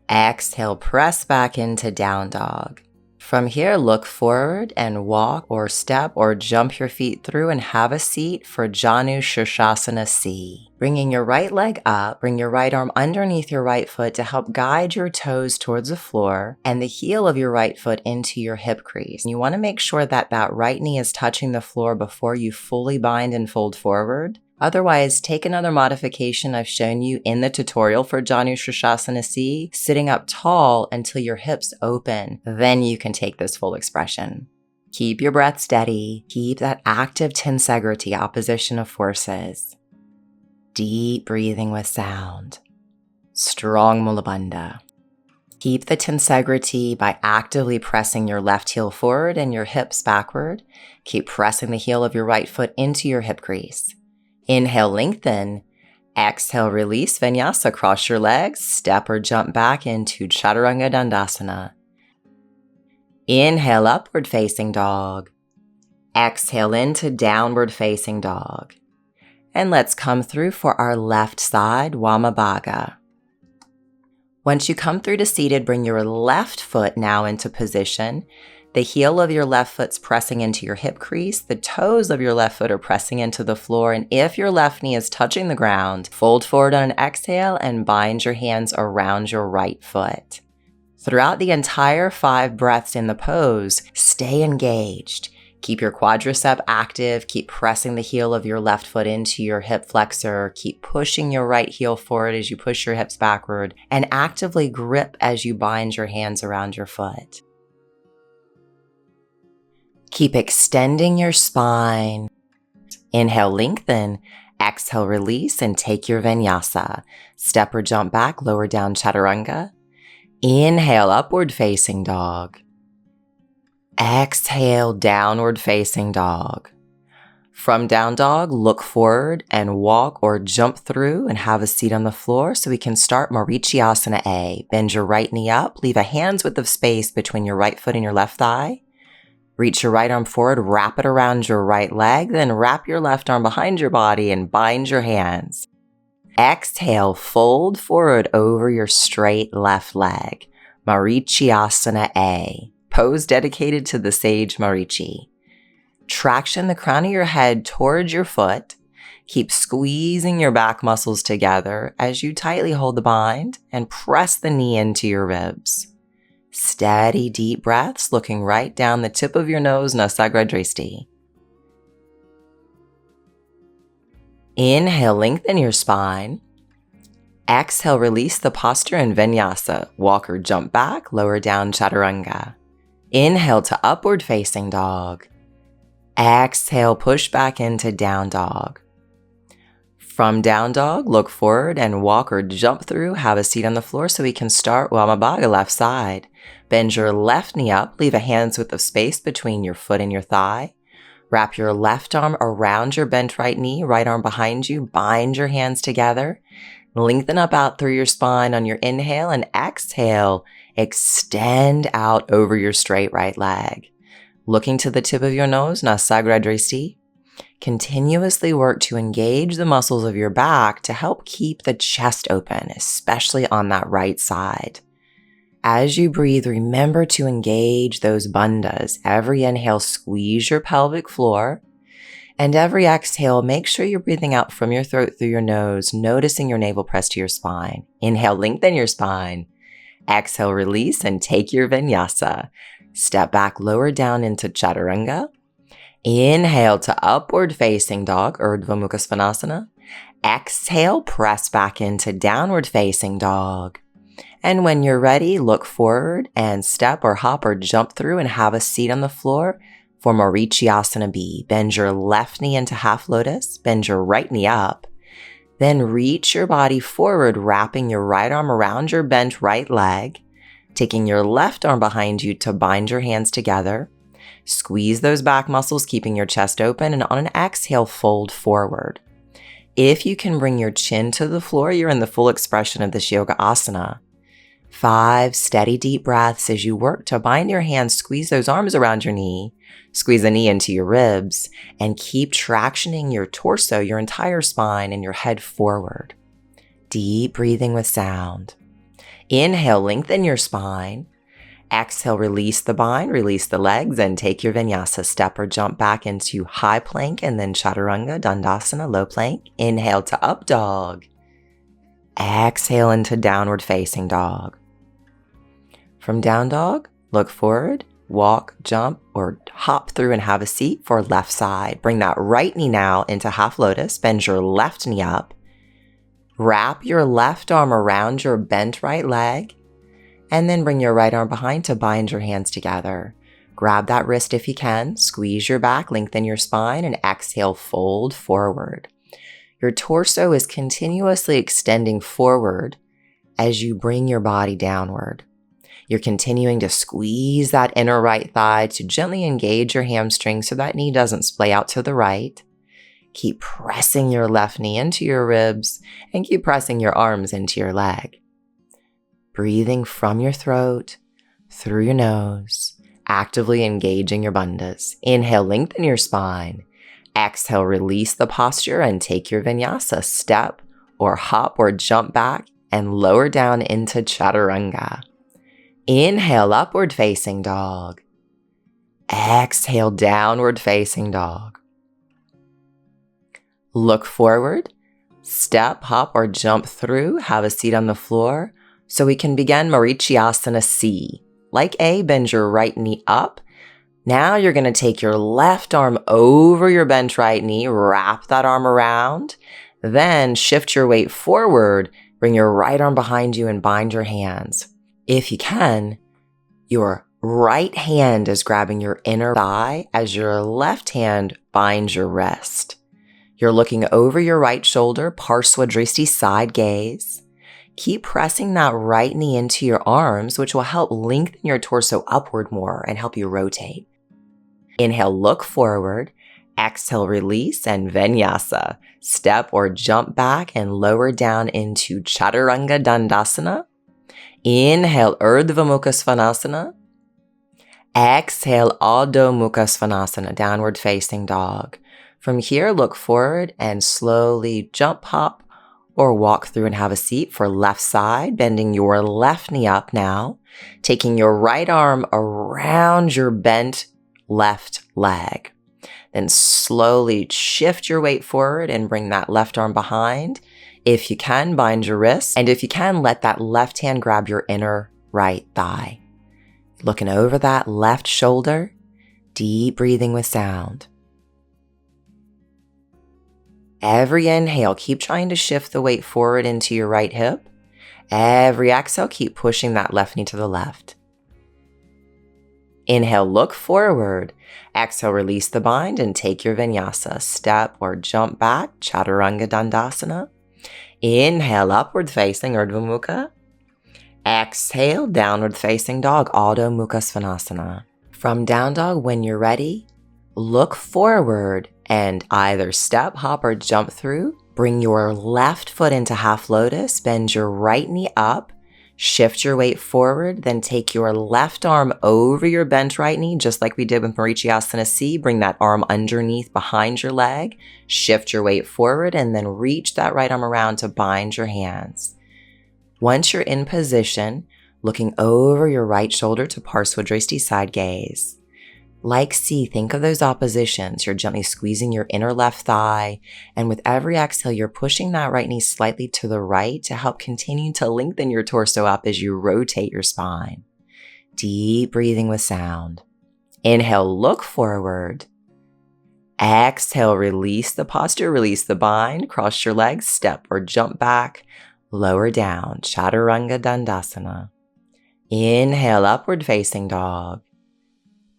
Exhale, press back into down dog. From here, look forward and walk or step or jump your feet through and have a seat for Janu Shirshasana C. Bringing your right leg up, bring your right arm underneath your right foot to help guide your toes towards the floor and the heel of your right foot into your hip crease. You want to make sure that that right knee is touching the floor before you fully bind and fold forward. Otherwise, take another modification I've shown you in the tutorial for Janu Shirshasana C, sitting up tall until your hips open. Then you can take this full expression. Keep your breath steady. Keep that active tensegrity, opposition of forces. Deep breathing with sound. Strong Mula Bandha. Keep the tensegrity by actively pressing your left heel forward and your hips backward. Keep pressing the heel of your right foot into your hip crease. Inhale, lengthen. Exhale, release vinyasa, cross your legs, step or jump back into chaturanga dandasana. Inhale, upward facing dog. Exhale into downward facing dog. And let's come through for our left side, Wamabhaga. Once you come through to seated, bring your left foot now into position. The heel of your left foot's pressing into your hip crease. The toes of your left foot are pressing into the floor. And if your left knee is touching the ground, fold forward on an exhale and bind your hands around your right foot. Throughout the entire 5 breaths in the pose, stay engaged. Keep your quadricep active. Keep pressing the heel of your left foot into your hip flexor. Keep pushing your right heel forward as you push your hips backward. And actively grip as you bind your hands around your foot. Keep extending your spine. Inhale, lengthen. Exhale, release, and take your vinyasa. Step or jump back, lower down chaturanga. Inhale, upward facing dog. Exhale, downward facing dog. From down dog, look forward and walk or jump through and have a seat on the floor so we can start Marichyasana A. Bend your right knee up, leave a hand's width of space between your right foot and your left thigh. Reach your right arm forward, wrap it around your right leg, then wrap your left arm behind your body and bind your hands. Exhale, fold forward over your straight left leg. Marichyasana A. Pose dedicated to the sage Marichi. Traction the crown of your head towards your foot. Keep squeezing your back muscles together as you tightly hold the bind and press the knee into your ribs. Steady, deep breaths, looking right down the tip of your nose, Nasagra Drishti. Inhale, lengthen your spine. Exhale, release the posture in vinyasa. Walk or jump back, lower down chaturanga. Inhale to upward facing dog. Exhale, push back into down dog. From down dog, look forward and walk or jump through, have a seat on the floor so we can start Wamabhaga left side. Bend your left knee up, leave a hand's width of space between your foot and your thigh. Wrap your left arm around your bent right knee, right arm behind you, bind your hands together. Lengthen up out through your spine on your inhale, and exhale, extend out over your straight right leg. Looking to the tip of your nose, Nasagra Dristi. Continuously work to engage the muscles of your back to help keep the chest open, especially on that right side. As you breathe, remember to engage those bandhas. Every inhale, squeeze your pelvic floor. And every exhale, make sure you're breathing out from your throat through your nose, noticing your navel press to your spine. Inhale, lengthen your spine. Exhale, release, and take your vinyasa. Step back, lower down into chaturanga. Inhale to upward facing dog, Urdhva Mukha Svanasana. Exhale, press back into downward facing dog. And when you're ready, look forward and step or hop or jump through and have a seat on the floor for Marichyasana B. Bend your left knee into half lotus, bend your right knee up. Then reach your body forward, wrapping your right arm around your bent right leg, taking your left arm behind you to bind your hands together. Squeeze those back muscles, keeping your chest open, and on an exhale, fold forward. If you can bring your chin to the floor, you're in the full expression of this yoga asana. 5 steady deep breaths as you work to bind your hands, squeeze those arms around your knee, squeeze the knee into your ribs, and keep tractioning your torso, your entire spine, and your head forward. Deep breathing with sound. Inhale, lengthen your spine. Exhale, release the bind, release the legs, and take your vinyasa. Step or jump back into high plank and then chaturanga, dandasana, low plank. Inhale to up dog. Exhale into downward facing dog. From down dog, look forward, walk, jump, or hop through and have a seat for left side. Bring that right knee now into half lotus. Bend your left knee up. Wrap your left arm around your bent right leg. And then bring your right arm behind to bind your hands together. Grab that wrist if you can. Squeeze your back, lengthen your spine, and exhale, fold forward. Your torso is continuously extending forward as you bring your body downward. You're continuing to squeeze that inner right thigh to gently engage your hamstring so that knee doesn't splay out to the right. Keep pressing your left knee into your ribs and keep pressing your arms into your leg. Breathing from your throat, through your nose, actively engaging your bandhas. Inhale, lengthen your spine. Exhale, release the posture and take your vinyasa. Step or hop or jump back and lower down into chaturanga. Inhale, upward facing dog. Exhale, downward facing dog. Look forward, step, hop, or jump through. Have a seat on the floor so we can begin Marichyasana C. Like A, bend your right knee up. Now you're going to take your left arm over your bent right knee, wrap that arm around, then shift your weight forward, bring your right arm behind you and bind your hands. If you can, your right hand is grabbing your inner thigh as your left hand binds your wrist. You're looking over your right shoulder, Parsva Dristi, side gaze. Keep pressing that right knee into your arms, which will help lengthen your torso upward more and help you rotate. Inhale, look forward. Exhale, release, and vinyasa. Step or jump back and lower down into chaturanga dandasana. Inhale, Urdhva Mukha Svanasana. Exhale, Adho Mukha Svanasana, downward facing dog. From here, look forward and slowly jump, hop, or walk through and have a seat for left side, bending your left knee up now, taking your right arm around your bent left leg. Then slowly shift your weight forward and bring that left arm behind. If you can, bind your wrists. And if you can, let that left hand grab your inner right thigh. Looking over that left shoulder, deep breathing with sound. Every inhale, keep trying to shift the weight forward into your right hip. Every exhale, keep pushing that left knee to the left. Inhale, look forward. Exhale, release the bind and take your vinyasa. Step or jump back, chaturanga dandasana. Inhale, upward facing Urdhva Mukha. Exhale, downward facing dog, Adho Mukha Svanasana. From down dog, when you're ready, look forward and either step, hop, or jump through Bring your left foot into half lotus, bend your right knee up, shift your weight forward, then take your left arm over your bent right knee, just like we did with Marichyasana C. Bring that arm underneath behind your leg, shift your weight forward, and then reach that right arm around to bind your hands. Once you're in position, looking over your right shoulder to Parsvadrashti side gaze. Like C, think of those oppositions. You're gently squeezing your inner left thigh, and with every exhale, you're pushing that right knee slightly to the right to help continue to lengthen your torso up as you rotate your spine. Deep breathing with sound. Inhale, look forward. Exhale, release the posture, release the bind, cross your legs, step or jump back, lower down, Chaturanga Dandasana. Inhale, upward facing dog.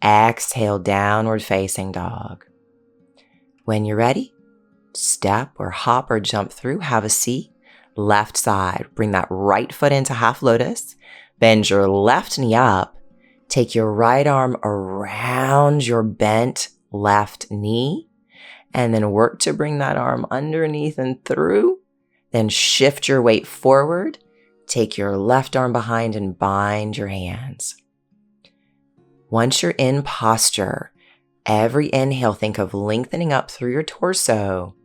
Exhale, downward facing dog. When you're ready, step or hop or jump through, have a seat. Left side, bring that right foot into half lotus. Bend your left knee up. Take your right arm around your bent left knee. And then work to bring that arm underneath and through. Then shift your weight forward. Take your left arm behind and bind your hands. Once you're in posture, every inhale, think of lengthening up through your torso.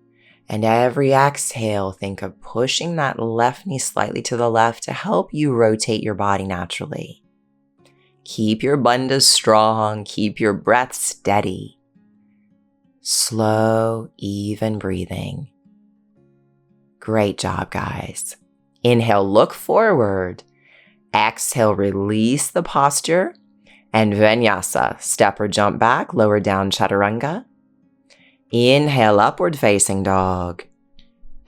And every exhale, think of pushing that left knee slightly to the left to help you rotate your body naturally. Keep your bandhas strong. Keep your breath steady. Slow, even breathing. Great job, guys. Inhale, look forward. Exhale, release the posture. And Vinyasa, step or jump back, lower down Chaturanga. Inhale, upward facing dog.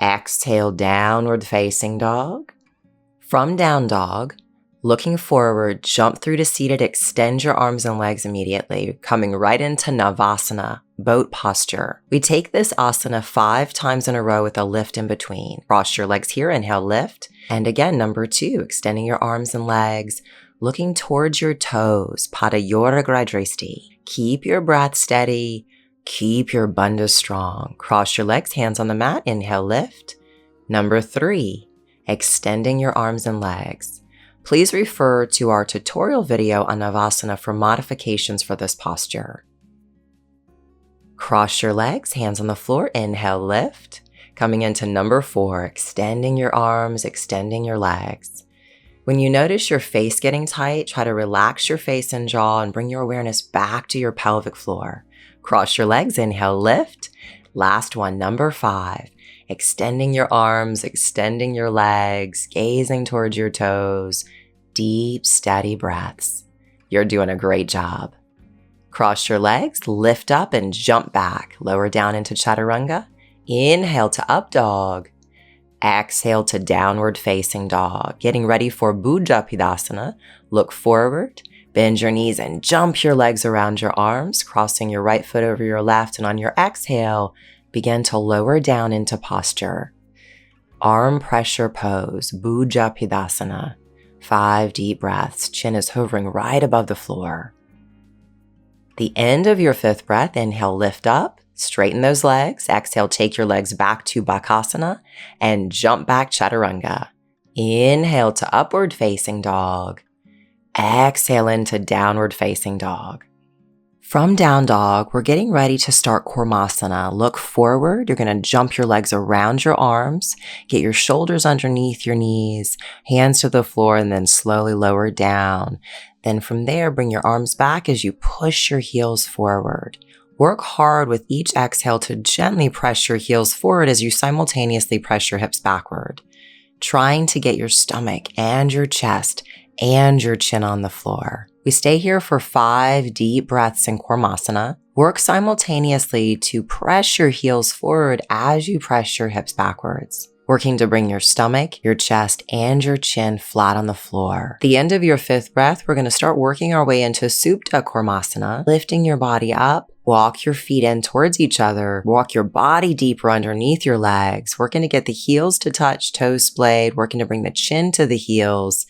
Exhale, downward facing dog. From down dog, looking forward, jump through to seated, extend your arms and legs immediately, coming right into Navasana, boat posture. We take this asana 5 times in a row with a lift in between. Cross your legs here, inhale, lift. And again, number 2, extending your arms and legs, looking towards your toes, Padayuragradresti. Keep your breath steady. Keep your bandhas strong. Cross your legs, hands on the mat. Inhale, lift. Number 3, extending your arms and legs. Please refer to our tutorial video on Navasana for modifications for this posture. Cross your legs, hands on the floor. Inhale, lift. Coming into number 4, extending your arms, extending your legs. When you notice your face getting tight, try to relax your face and jaw and bring your awareness back to your pelvic floor. Cross your legs, inhale, lift. Last one, number 5. Extending your arms, extending your legs, gazing towards your toes. Deep, steady breaths. You're doing a great job. Cross your legs, lift up and jump back. Lower down into Chaturanga. Inhale to up dog. Exhale to downward facing dog. Getting ready for Bhujapadasana. Look forward, bend your knees and jump your legs around your arms, crossing your right foot over your left. And on your exhale, begin to lower down into posture. Arm pressure pose, Bhujapadasana. 5 deep breaths. Chin is hovering right above the floor. The end of your 5th breath, inhale, lift up. Straighten those legs. Exhale, take your legs back to Bakasana and jump back Chaturanga. Inhale to upward facing dog. Exhale into downward facing dog. From down dog, we're getting ready to start Kurmasana. Look forward. You're going to jump your legs around your arms. Get your shoulders underneath your knees, hands to the floor, and then slowly lower down. Then from there, bring your arms back as you push your heels forward. Work hard with each exhale to gently press your heels forward as you simultaneously press your hips backward, trying to get your stomach and your chest and your chin on the floor. We stay here for 5 deep breaths in Kurmasana. Work simultaneously to press your heels forward as you press your hips backwards, working to bring your stomach, your chest, and your chin flat on the floor. At the end of your 5th breath, we're going to start working our way into Supta Kurmasana, lifting your body up. Walk your feet in towards each other. Walk your body deeper underneath your legs. Working to get the heels to touch, toes splayed. Working to bring the chin to the heels.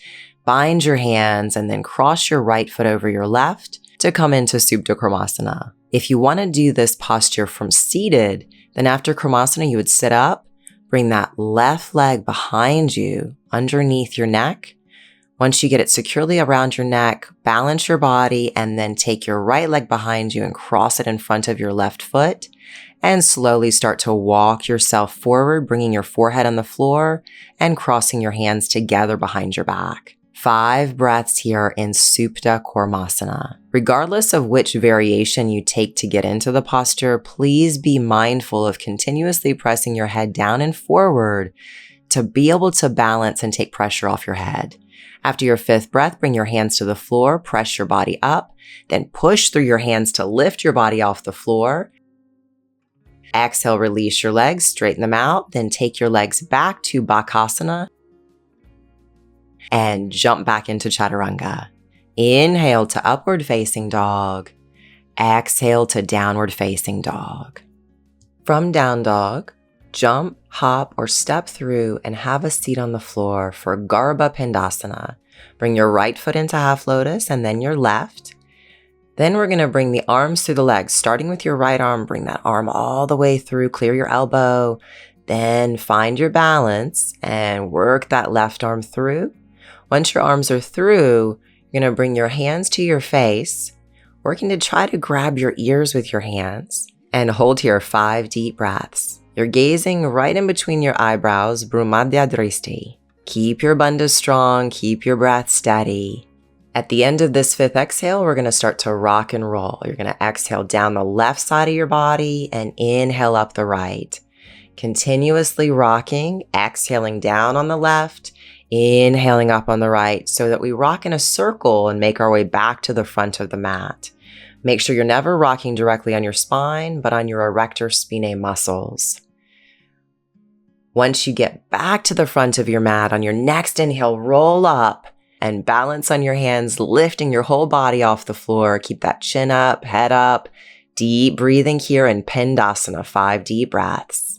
Bind your hands and then cross your right foot over your left to come into Supta Kurmasana. If you want to do this posture from seated, then after Kurmasana, you would sit up, Bring that left leg behind you, underneath your neck. Once you get it securely around your neck, balance your body and then take your right leg behind you and cross it in front of your left foot and slowly start to walk yourself forward, bringing your forehead on the floor and crossing your hands together behind your back. 5 breaths here in Supta Karmasana. Regardless of which variation you take to get into the posture, please be mindful of continuously pressing your head down and forward to be able to balance and take pressure off your head. After your 5th breath, bring your hands to the floor, press your body up, then push through your hands to lift your body off the floor. Exhale, release your legs, straighten them out, then take your legs back to Bakasana and jump back into Chaturanga. Inhale to upward facing dog. Exhale to downward facing dog. From down dog, jump, hop, or step through and have a seat on the floor for Garbha Pindasana. Bring your right foot into half lotus and then your left. Then we're going to bring the arms through the legs, starting with your right arm. Bring that arm all the way through, clear your elbow. Then find your balance and work that left arm through. Once your arms are through, you're going to bring your hands to your face, working to try to grab your ears with your hands and hold here 5 deep breaths. You're gazing right in between your eyebrows, Bhumadhya Dristi. Keep your bandhas strong, keep your breath steady. At the end of this 5th exhale, we're going to start to rock and roll. You're going to exhale down the left side of your body and inhale up the right. Continuously rocking, exhaling down on the left, inhaling up on the right so that we rock in a circle and make our way back to the front of the mat. Make sure you're never rocking directly on your spine, but on your erector spinae muscles. Once you get back to the front of your mat, on your next inhale, roll up and balance on your hands, lifting your whole body off the floor. Keep that chin up, head up, deep breathing here in Pindasana, 5 deep breaths.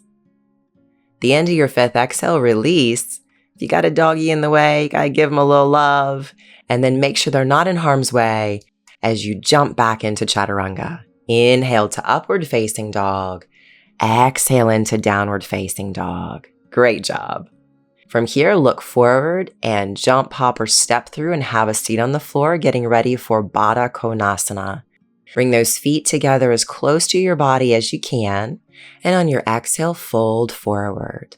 The end of your 5th exhale, release. If you got a doggy in the way, you got to give them a little love. And then make sure they're not in harm's way as you jump back into Chaturanga. Inhale to upward facing dog. Exhale into downward facing dog. Great job. From here, look forward and jump, hop, or step through and have a seat on the floor, getting ready for Baddha Konasana. Bring those feet together as close to your body as you can, and on your exhale, fold forward.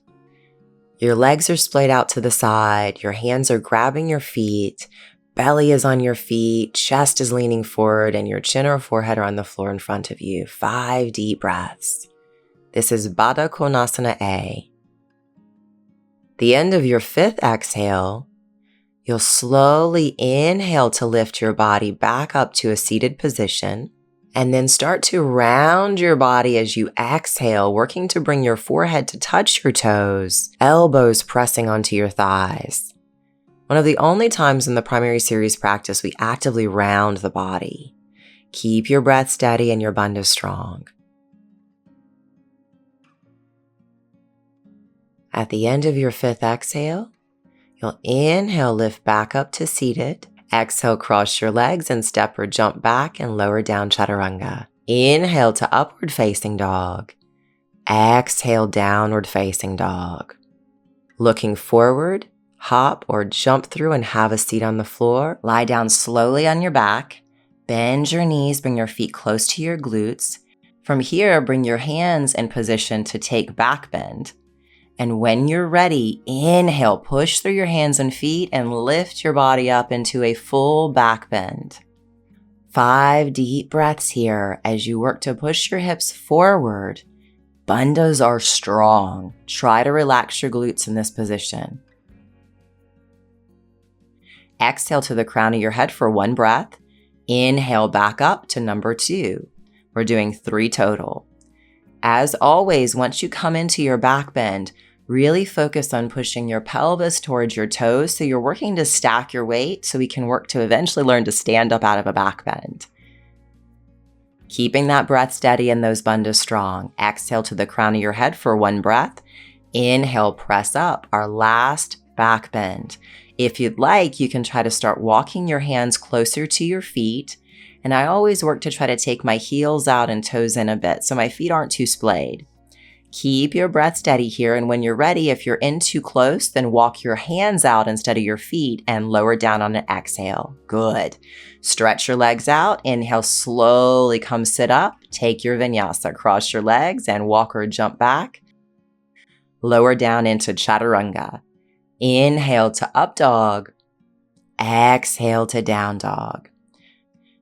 Your legs are splayed out to the side, your hands are grabbing your feet, belly is on your feet, chest is leaning forward, and your chin or forehead are on the floor in front of you. 5 deep breaths. This is Baddha Konasana A. The end of your 5th exhale, you'll slowly inhale to lift your body back up to a seated position, and then start to round your body as you exhale, working to bring your forehead to touch your toes, elbows pressing onto your thighs. One of the only times in the primary series practice we actively round the body. Keep your breath steady and your bandha strong. At the end of your 5th exhale, you'll inhale, lift back up to seated. Exhale, cross your legs and step or jump back and lower down Chaturanga. Inhale to upward facing dog. Exhale, downward facing dog. Looking forward, hop or jump through and have a seat on the floor. Lie down slowly on your back. Bend your knees, bring your feet close to your glutes. From here, bring your hands in position to take back bend. And when you're ready, inhale, push through your hands and feet and lift your body up into a full back bend. 5 deep breaths here as you work to push your hips forward. Bandhas are strong. Try to relax your glutes in this position. Exhale to the crown of your head for 1 breath. Inhale back up to number 2. We're doing 3 total. As always, once you come into your back bend, really focus on pushing your pelvis towards your toes so you're working to stack your weight so we can work to eventually learn to stand up out of a back bend. Keeping that breath steady and those bandhas strong. Exhale to the crown of your head for 1 breath. Inhale, press up, our last back bend. If you'd like, you can try to start walking your hands closer to your feet. And I always work to try to take my heels out and toes in a bit so my feet aren't too splayed. Keep your breath steady here, and when you're ready, if you're in too close, then walk your hands out instead of your feet and lower down on an exhale. Good. Stretch your legs out. Inhale, slowly come sit up. Take your vinyasa. Cross your legs and walk or jump back. Lower down into chaturanga. Inhale to up dog. Exhale to down dog.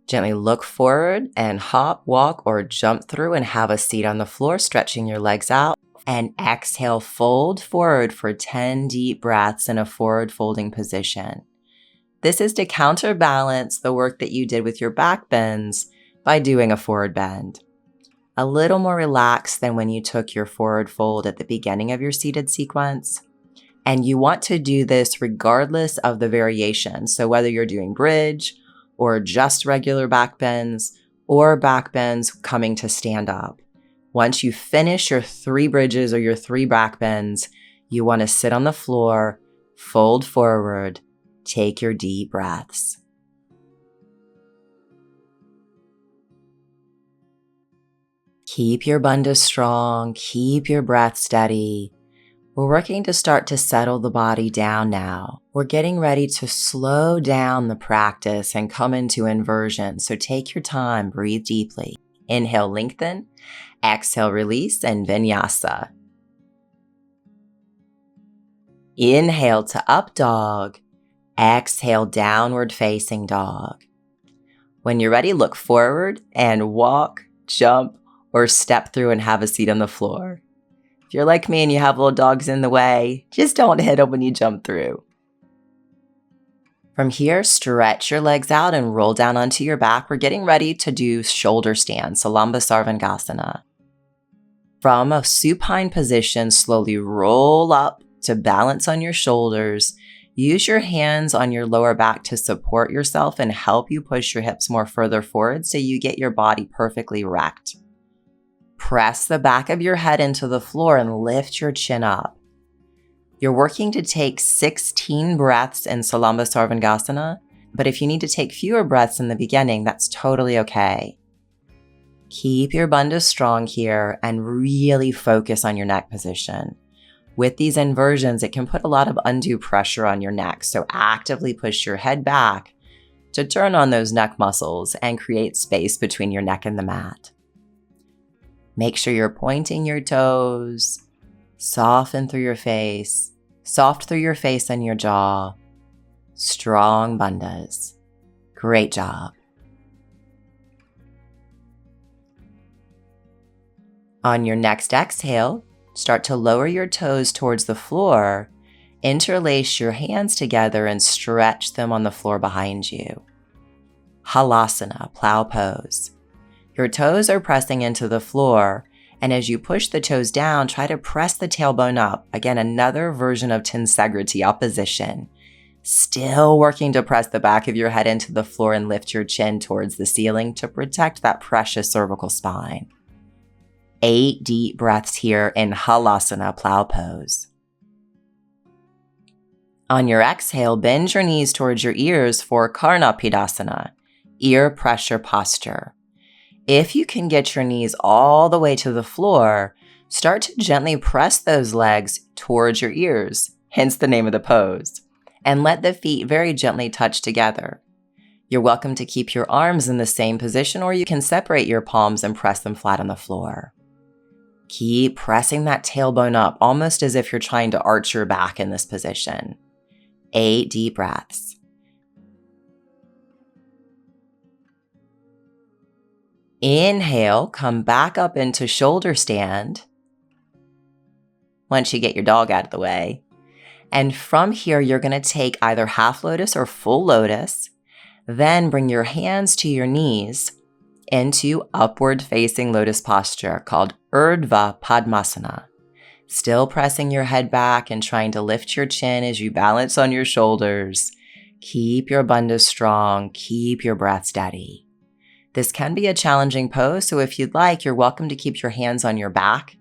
Gently look forward and hop, walk, or jump through and have a seat on the floor, stretching your legs out. And exhale, fold forward for 10 deep breaths in a forward folding position. This is to counterbalance the work that you did with your back bends by doing a forward bend. A little more relaxed than when you took your forward fold at the beginning of your seated sequence. And you want to do this regardless of the variation. So whether you're doing bridge, or just regular back bends, or back bends coming to stand up. Once you finish your 3 bridges or your 3 back bends, you want to sit on the floor, fold forward, take your deep breaths. Keep your bandha strong, keep your breath steady. We're working to start to settle the body down now. We're getting ready to slow down the practice and come into inversion. So take your time, breathe deeply. Inhale, lengthen. Exhale, release, and vinyasa. Inhale to up dog. Exhale, downward facing dog. When you're ready, look forward and walk, jump, or step through and have a seat on the floor. If you're like me and you have little dogs in the way, just don't hit them when you jump through. From here, stretch your legs out and roll down onto your back. We're getting ready to do shoulder stand, Salamba Sarvangasana. From a supine position, slowly roll up to balance on your shoulders. Use your hands on your lower back to support yourself and help you push your hips more further forward so you get your body perfectly erect. Press the back of your head into the floor and lift your chin up. You're working to take 16 breaths in Salamba Sarvangasana, but if you need to take fewer breaths in the beginning, that's totally okay. Keep your bandha strong here and really focus on your neck position. With these inversions, it can put a lot of undue pressure on your neck, so actively push your head back to turn on those neck muscles and create space between your neck and the mat. Make sure you're pointing your toes, soften through your face, soft through your face and your jaw. Strong bandhas. Great job. On your next exhale, start to lower your toes towards the floor, interlace your hands together and stretch them on the floor behind you. Halasana, plow pose. Your toes are pressing into the floor, and as you push the toes down, try to press the tailbone up. Again, another version of tensegrity, opposition. Still working to press the back of your head into the floor and lift your chin towards the ceiling to protect that precious cervical spine. 8 deep breaths here in Halasana, plow pose. On your exhale, bend your knees towards your ears for Karnapidasana, ear pressure posture. If you can get your knees all the way to the floor, start to gently press those legs towards your ears, hence the name of the pose, and let the feet very gently touch together. You're welcome to keep your arms in the same position, or you can separate your palms and press them flat on the floor. Keep pressing that tailbone up, almost as if you're trying to arch your back in this position. 8 deep breaths. Inhale, come back up into shoulder stand. Once you get your dog out of the way. And from here, you're going to take either half lotus or full lotus. Then bring your hands to your knees into upward facing lotus posture called Urdhva Padmasana. Still pressing your head back and trying to lift your chin as you balance on your shoulders. Keep your bandha strong. Keep your breath steady. This can be a challenging pose, so if you'd like, you're welcome to keep your hands on your back.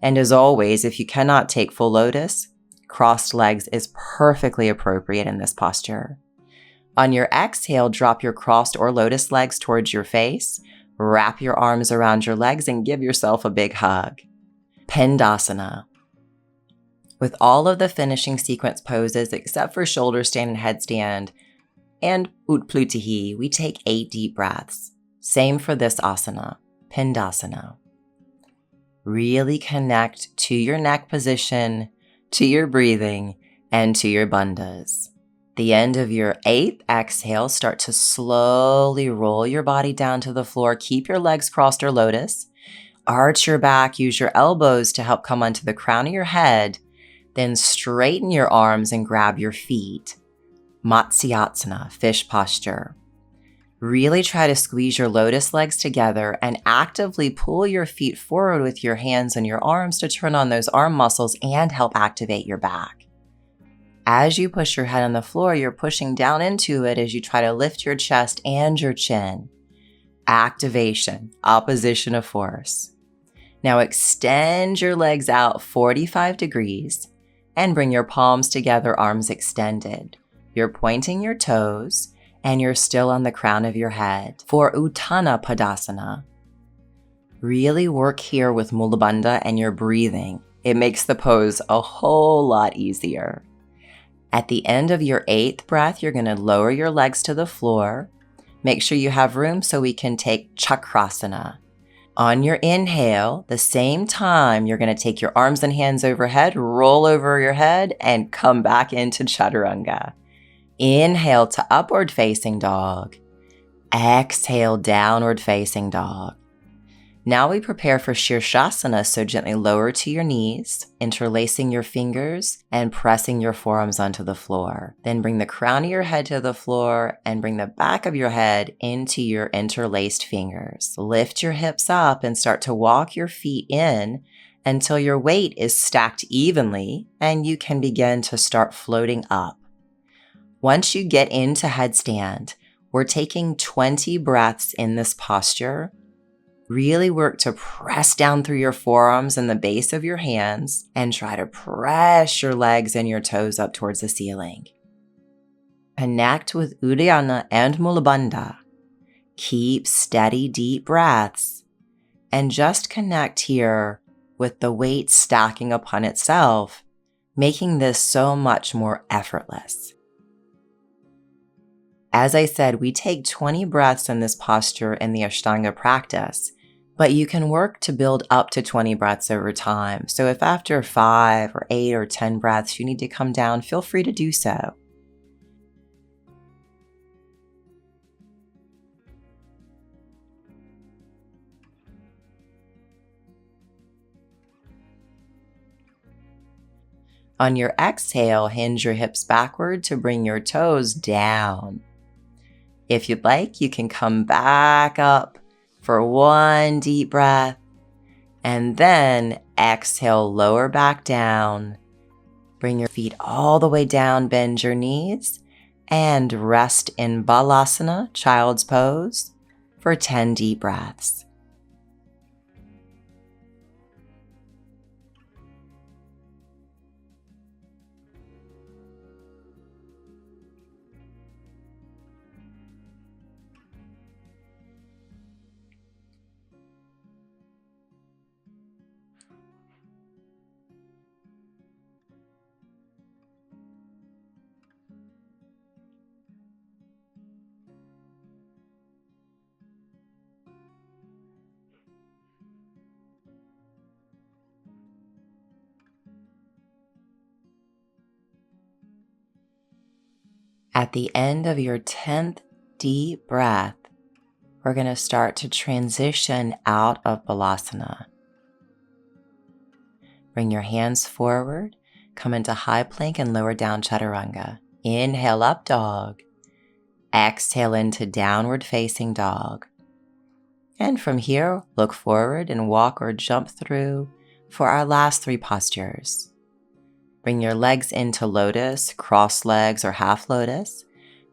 And as always, if you cannot take full lotus, crossed legs is perfectly appropriate in this posture. On your exhale, drop your crossed or lotus legs towards your face, wrap your arms around your legs, and give yourself a big hug. Pindasana. With all of the finishing sequence poses except for shoulder stand and headstand and Utplutihi, we take 8 deep breaths. Same for this asana, Pindasana. Really connect to your neck position, to your breathing, and to your bandhas. The end of your 8th exhale, start to slowly roll your body down to the floor. Keep your legs crossed or lotus. Arch your back, use your elbows to help come onto the crown of your head. Then straighten your arms and grab your feet. Matsyasana, fish posture. Really try to squeeze your lotus legs together and actively pull your feet forward with your hands and your arms to turn on those arm muscles and help activate your back. As you push your head on the floor, you're pushing down into it as you try to lift your chest and your chin. Activation, opposition of force. Now extend your legs out 45 degrees and bring your palms together, arms extended. You're pointing your toes and you're still on the crown of your head for Uttana Padasana. Really work here with Mula Bandha and your breathing. It makes the pose a whole lot easier. At the end of your 8th breath, you're going to lower your legs to the floor. Make sure you have room so we can take Chakrasana. On your inhale, the same time, you're going to take your arms and hands overhead, roll over your head, and come back into Chaturanga. Inhale to upward facing dog. Exhale, downward facing dog. Now we prepare for Shirshasana, so gently lower to your knees, interlacing your fingers and pressing your forearms onto the floor. Then bring the crown of your head to the floor and bring the back of your head into your interlaced fingers. Lift your hips up and start to walk your feet in until your weight is stacked evenly and you can begin to start floating up. Once you get into headstand, we're taking 20 breaths in this posture. Really work to press down through your forearms and the base of your hands and try to press your legs and your toes up towards the ceiling. Connect with Uddiyana and Mula Bandha. Keep steady, deep breaths and just connect here with the weight stacking upon itself, making this so much more effortless. As I said, we take 20 breaths in this posture in the Ashtanga practice, but you can work to build up to 20 breaths over time. So if after 5 or 8 or 10 breaths you need to come down, feel free to do so. On your exhale, hinge your hips backward to bring your toes down. If you'd like, you can come back up for one deep breath, and then exhale, lower back down. Bring your feet all the way down, bend your knees, and rest in Balasana, child's pose, for 10 deep breaths. At the end of your 10th deep breath, we're going to start to transition out of Balasana. Bring your hands forward, come into high plank and lower down Chaturanga. Inhale up dog, exhale into downward facing dog. And from here, look forward and walk or jump through for our last 3 postures. Bring your legs into lotus, cross legs, or half lotus.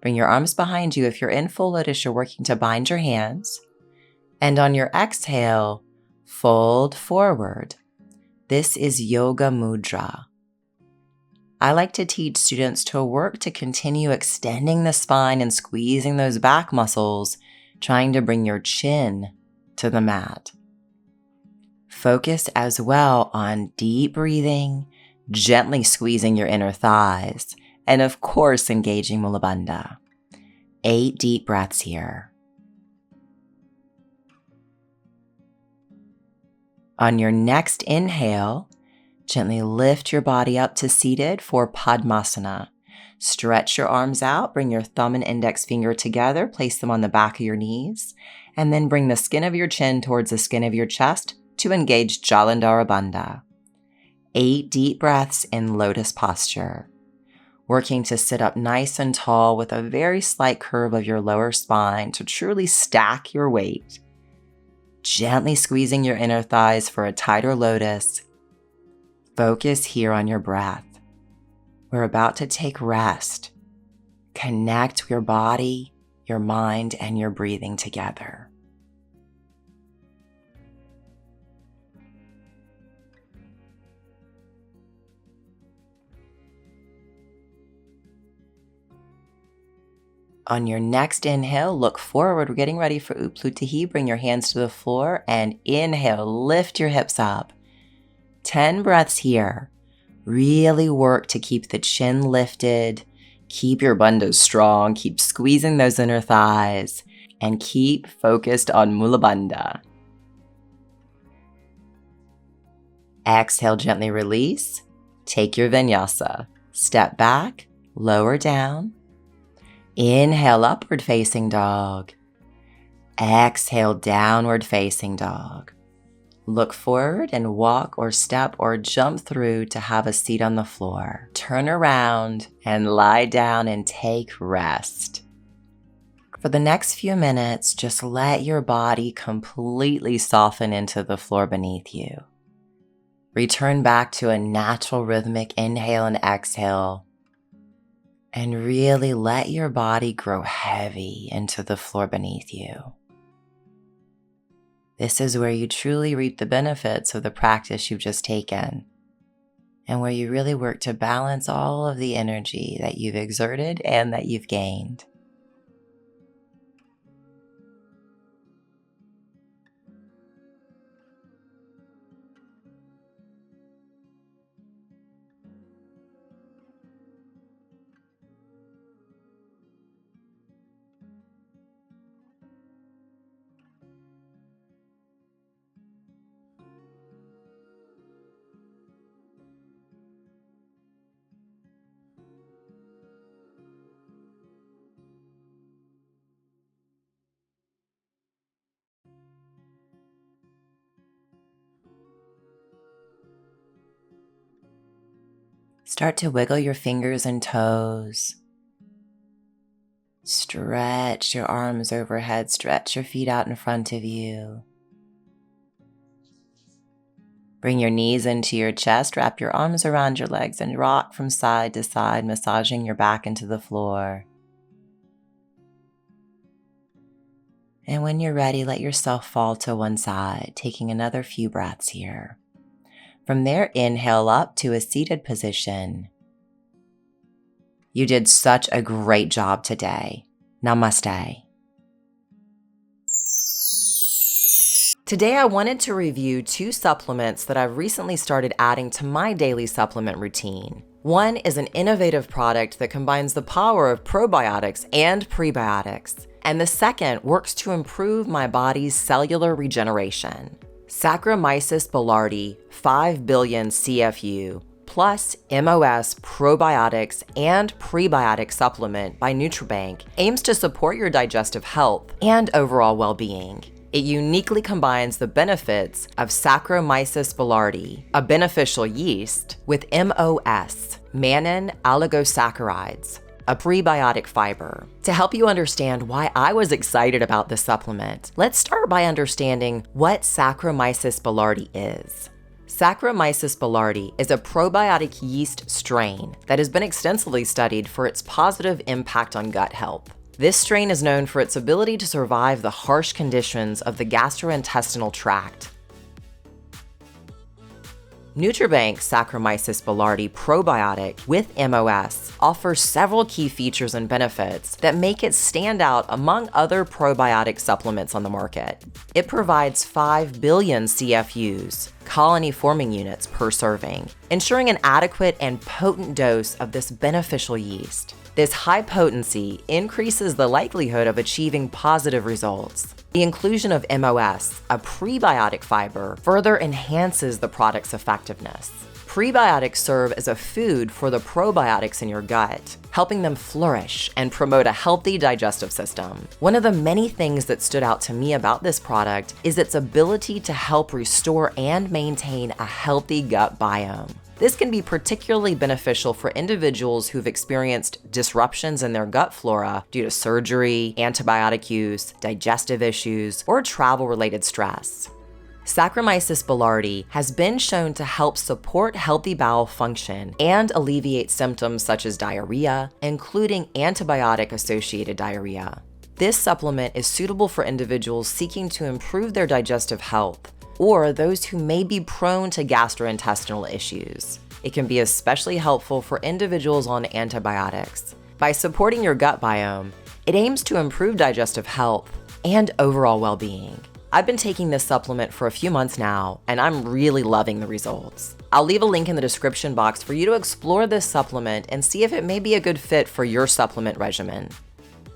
Bring your arms behind you. If you're in full lotus, you're working to bind your hands. And on your exhale, fold forward. This is Yoga Mudra. I like to teach students to work to continue extending the spine and squeezing those back muscles, trying to bring your chin to the mat. Focus as well on deep breathing, gently squeezing your inner thighs, and of course engaging Mula Bandha. 8 deep breaths here. On your next inhale, gently lift your body up to seated for Padmasana. Stretch your arms out, bring your thumb and index finger together, place them on the back of your knees, and then bring the skin of your chin towards the skin of your chest to engage Jalandhara Bandha. 8 deep breaths in lotus posture. Working to sit up nice and tall with a very slight curve of your lower spine to truly stack your weight. Gently squeezing your inner thighs for a tighter lotus. Focus here on your breath. We're about to take rest. Connect your body, your mind, and your breathing together. On your next inhale, look forward. We're getting ready for Upplutahi. Bring your hands to the floor and inhale. Lift your hips up. 10 breaths here. Really work to keep the chin lifted. Keep your bandhas strong. Keep squeezing those inner thighs. And keep focused on Mula Bandha. Exhale, gently release. Take your vinyasa. Step back, lower down. Inhale, upward facing dog. Exhale, downward facing dog. Look forward and walk or step or jump through to have a seat on the floor. Turn around and lie down and take rest. For the next few minutes, just let your body completely soften into the floor beneath you. Return back to a natural rhythmic inhale and exhale. And really let your body grow heavy into the floor beneath you. This is where you truly reap the benefits of the practice you've just taken, and where you really work to balance all of the energy that you've exerted and that you've gained. Start to wiggle your fingers and toes. Stretch your arms overhead, stretch your feet out in front of you. Bring your knees into your chest, wrap your arms around your legs and rock from side to side, massaging your back into the floor. And when you're ready, let yourself fall to one side, taking another few breaths here. From there, inhale up to a seated position. You did such a great job today. Namaste. Today, I wanted to review 2 supplements that I've recently started adding to my daily supplement routine. One is an innovative product that combines the power of probiotics and prebiotics, and the second works to improve my body's cellular regeneration. Saccharomyces boulardii 5 billion CFU plus MOS probiotics and prebiotic supplement by Nutribank aims to support your digestive health and overall well-being. It uniquely combines the benefits of Saccharomyces boulardii, a beneficial yeast, with MOS, mannan oligosaccharides, a prebiotic fiber. To help you understand why I was excited about this supplement, let's start by understanding what Saccharomyces boulardii is. Saccharomyces boulardii is a probiotic yeast strain that has been extensively studied for its positive impact on gut health. This strain is known for its ability to survive the harsh conditions of the gastrointestinal tract. Nutribank's Saccharomyces boulardii probiotic with MOS offers several key features and benefits that make it stand out among other probiotic supplements on the market. It provides 5 billion CFUs, colony-forming units per serving, ensuring an adequate and potent dose of this beneficial yeast. This high potency increases the likelihood of achieving positive results. The inclusion of MOS, a prebiotic fiber, further enhances the product's effectiveness. Prebiotics serve as a food for the probiotics in your gut, helping them flourish and promote a healthy digestive system. One of the many things that stood out to me about this product is its ability to help restore and maintain a healthy gut biome. This can be particularly beneficial for individuals who've experienced disruptions in their gut flora due to surgery, antibiotic use, digestive issues, or travel-related stress. Saccharomyces boulardii has been shown to help support healthy bowel function and alleviate symptoms such as diarrhea, including antibiotic-associated diarrhea. This supplement is suitable for individuals seeking to improve their digestive health, or those who may be prone to gastrointestinal issues. It can be especially helpful for individuals on antibiotics. By supporting your gut biome, it aims to improve digestive health and overall well-being. I've been taking this supplement for a few months now, and I'm really loving the results. I'll leave a link in the description box for you to explore this supplement and see if it may be a good fit for your supplement regimen.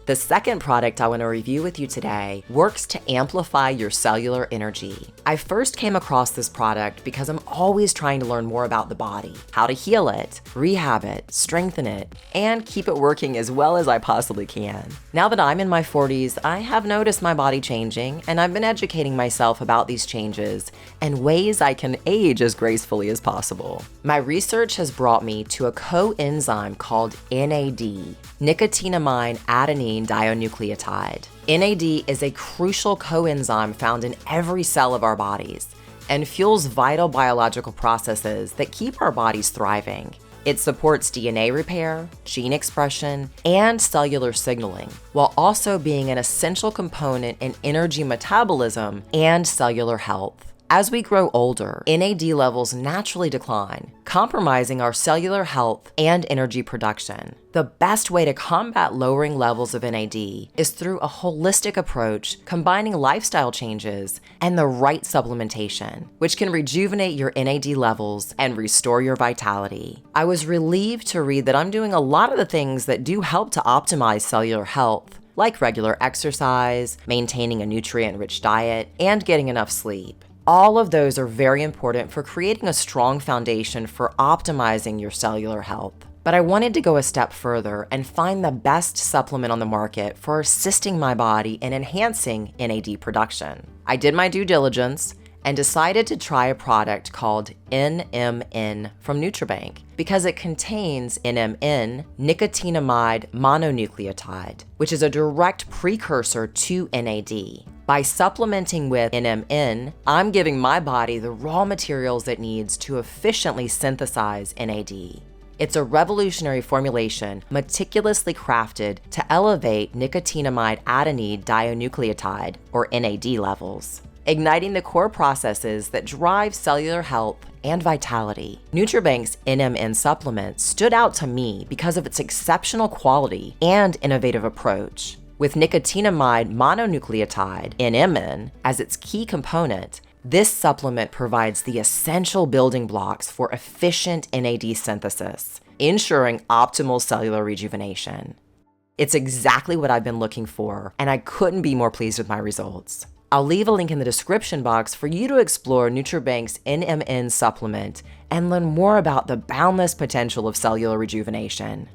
The second product I want to review with you today works to amplify your cellular energy. I first came across this product because I'm always trying to learn more about the body, how to heal it, rehab it, strengthen it, and keep it working as well as I possibly can. Now that I'm in my 40s, I have noticed my body changing, and I've been educating myself about these changes and ways I can age as gracefully as possible. My research has brought me to a coenzyme called NAD, nicotinamide adenine dinucleotide. NAD is a crucial coenzyme found in every cell of our bodies and fuels vital biological processes that keep our bodies thriving. It supports DNA repair, gene expression, and cellular signaling, while also being an essential component in energy metabolism and cellular health. As we grow older, NAD levels naturally decline, compromising our cellular health and energy production. The best way to combat lowering levels of NAD is through a holistic approach combining lifestyle changes and the right supplementation, which can rejuvenate your NAD levels and restore your vitality. I was relieved to read that I'm doing a lot of the things that do help to optimize cellular health, like regular exercise, maintaining a nutrient-rich diet, and getting enough sleep. All of those are very important for creating a strong foundation for optimizing your cellular health. But I wanted to go a step further and find the best supplement on the market for assisting my body in enhancing NAD production. I did my due diligence and decided to try a product called NMN from Nutribank because it contains NMN, nicotinamide mononucleotide, which is a direct precursor to NAD. By supplementing with NMN, I'm giving my body the raw materials it needs to efficiently synthesize NAD. It's a revolutionary formulation meticulously crafted to elevate nicotinamide adenine dinucleotide, or NAD levels, igniting the core processes that drive cellular health and vitality. Nutribank's NMN supplement stood out to me because of its exceptional quality and innovative approach. With nicotinamide mononucleotide, NMN, as its key component, this supplement provides the essential building blocks for efficient NAD synthesis, ensuring optimal cellular rejuvenation. It's exactly what I've been looking for, and I couldn't be more pleased with my results. I'll leave a link in the description box for you to explore Nutribank's NMN supplement and learn more about the boundless potential of cellular rejuvenation.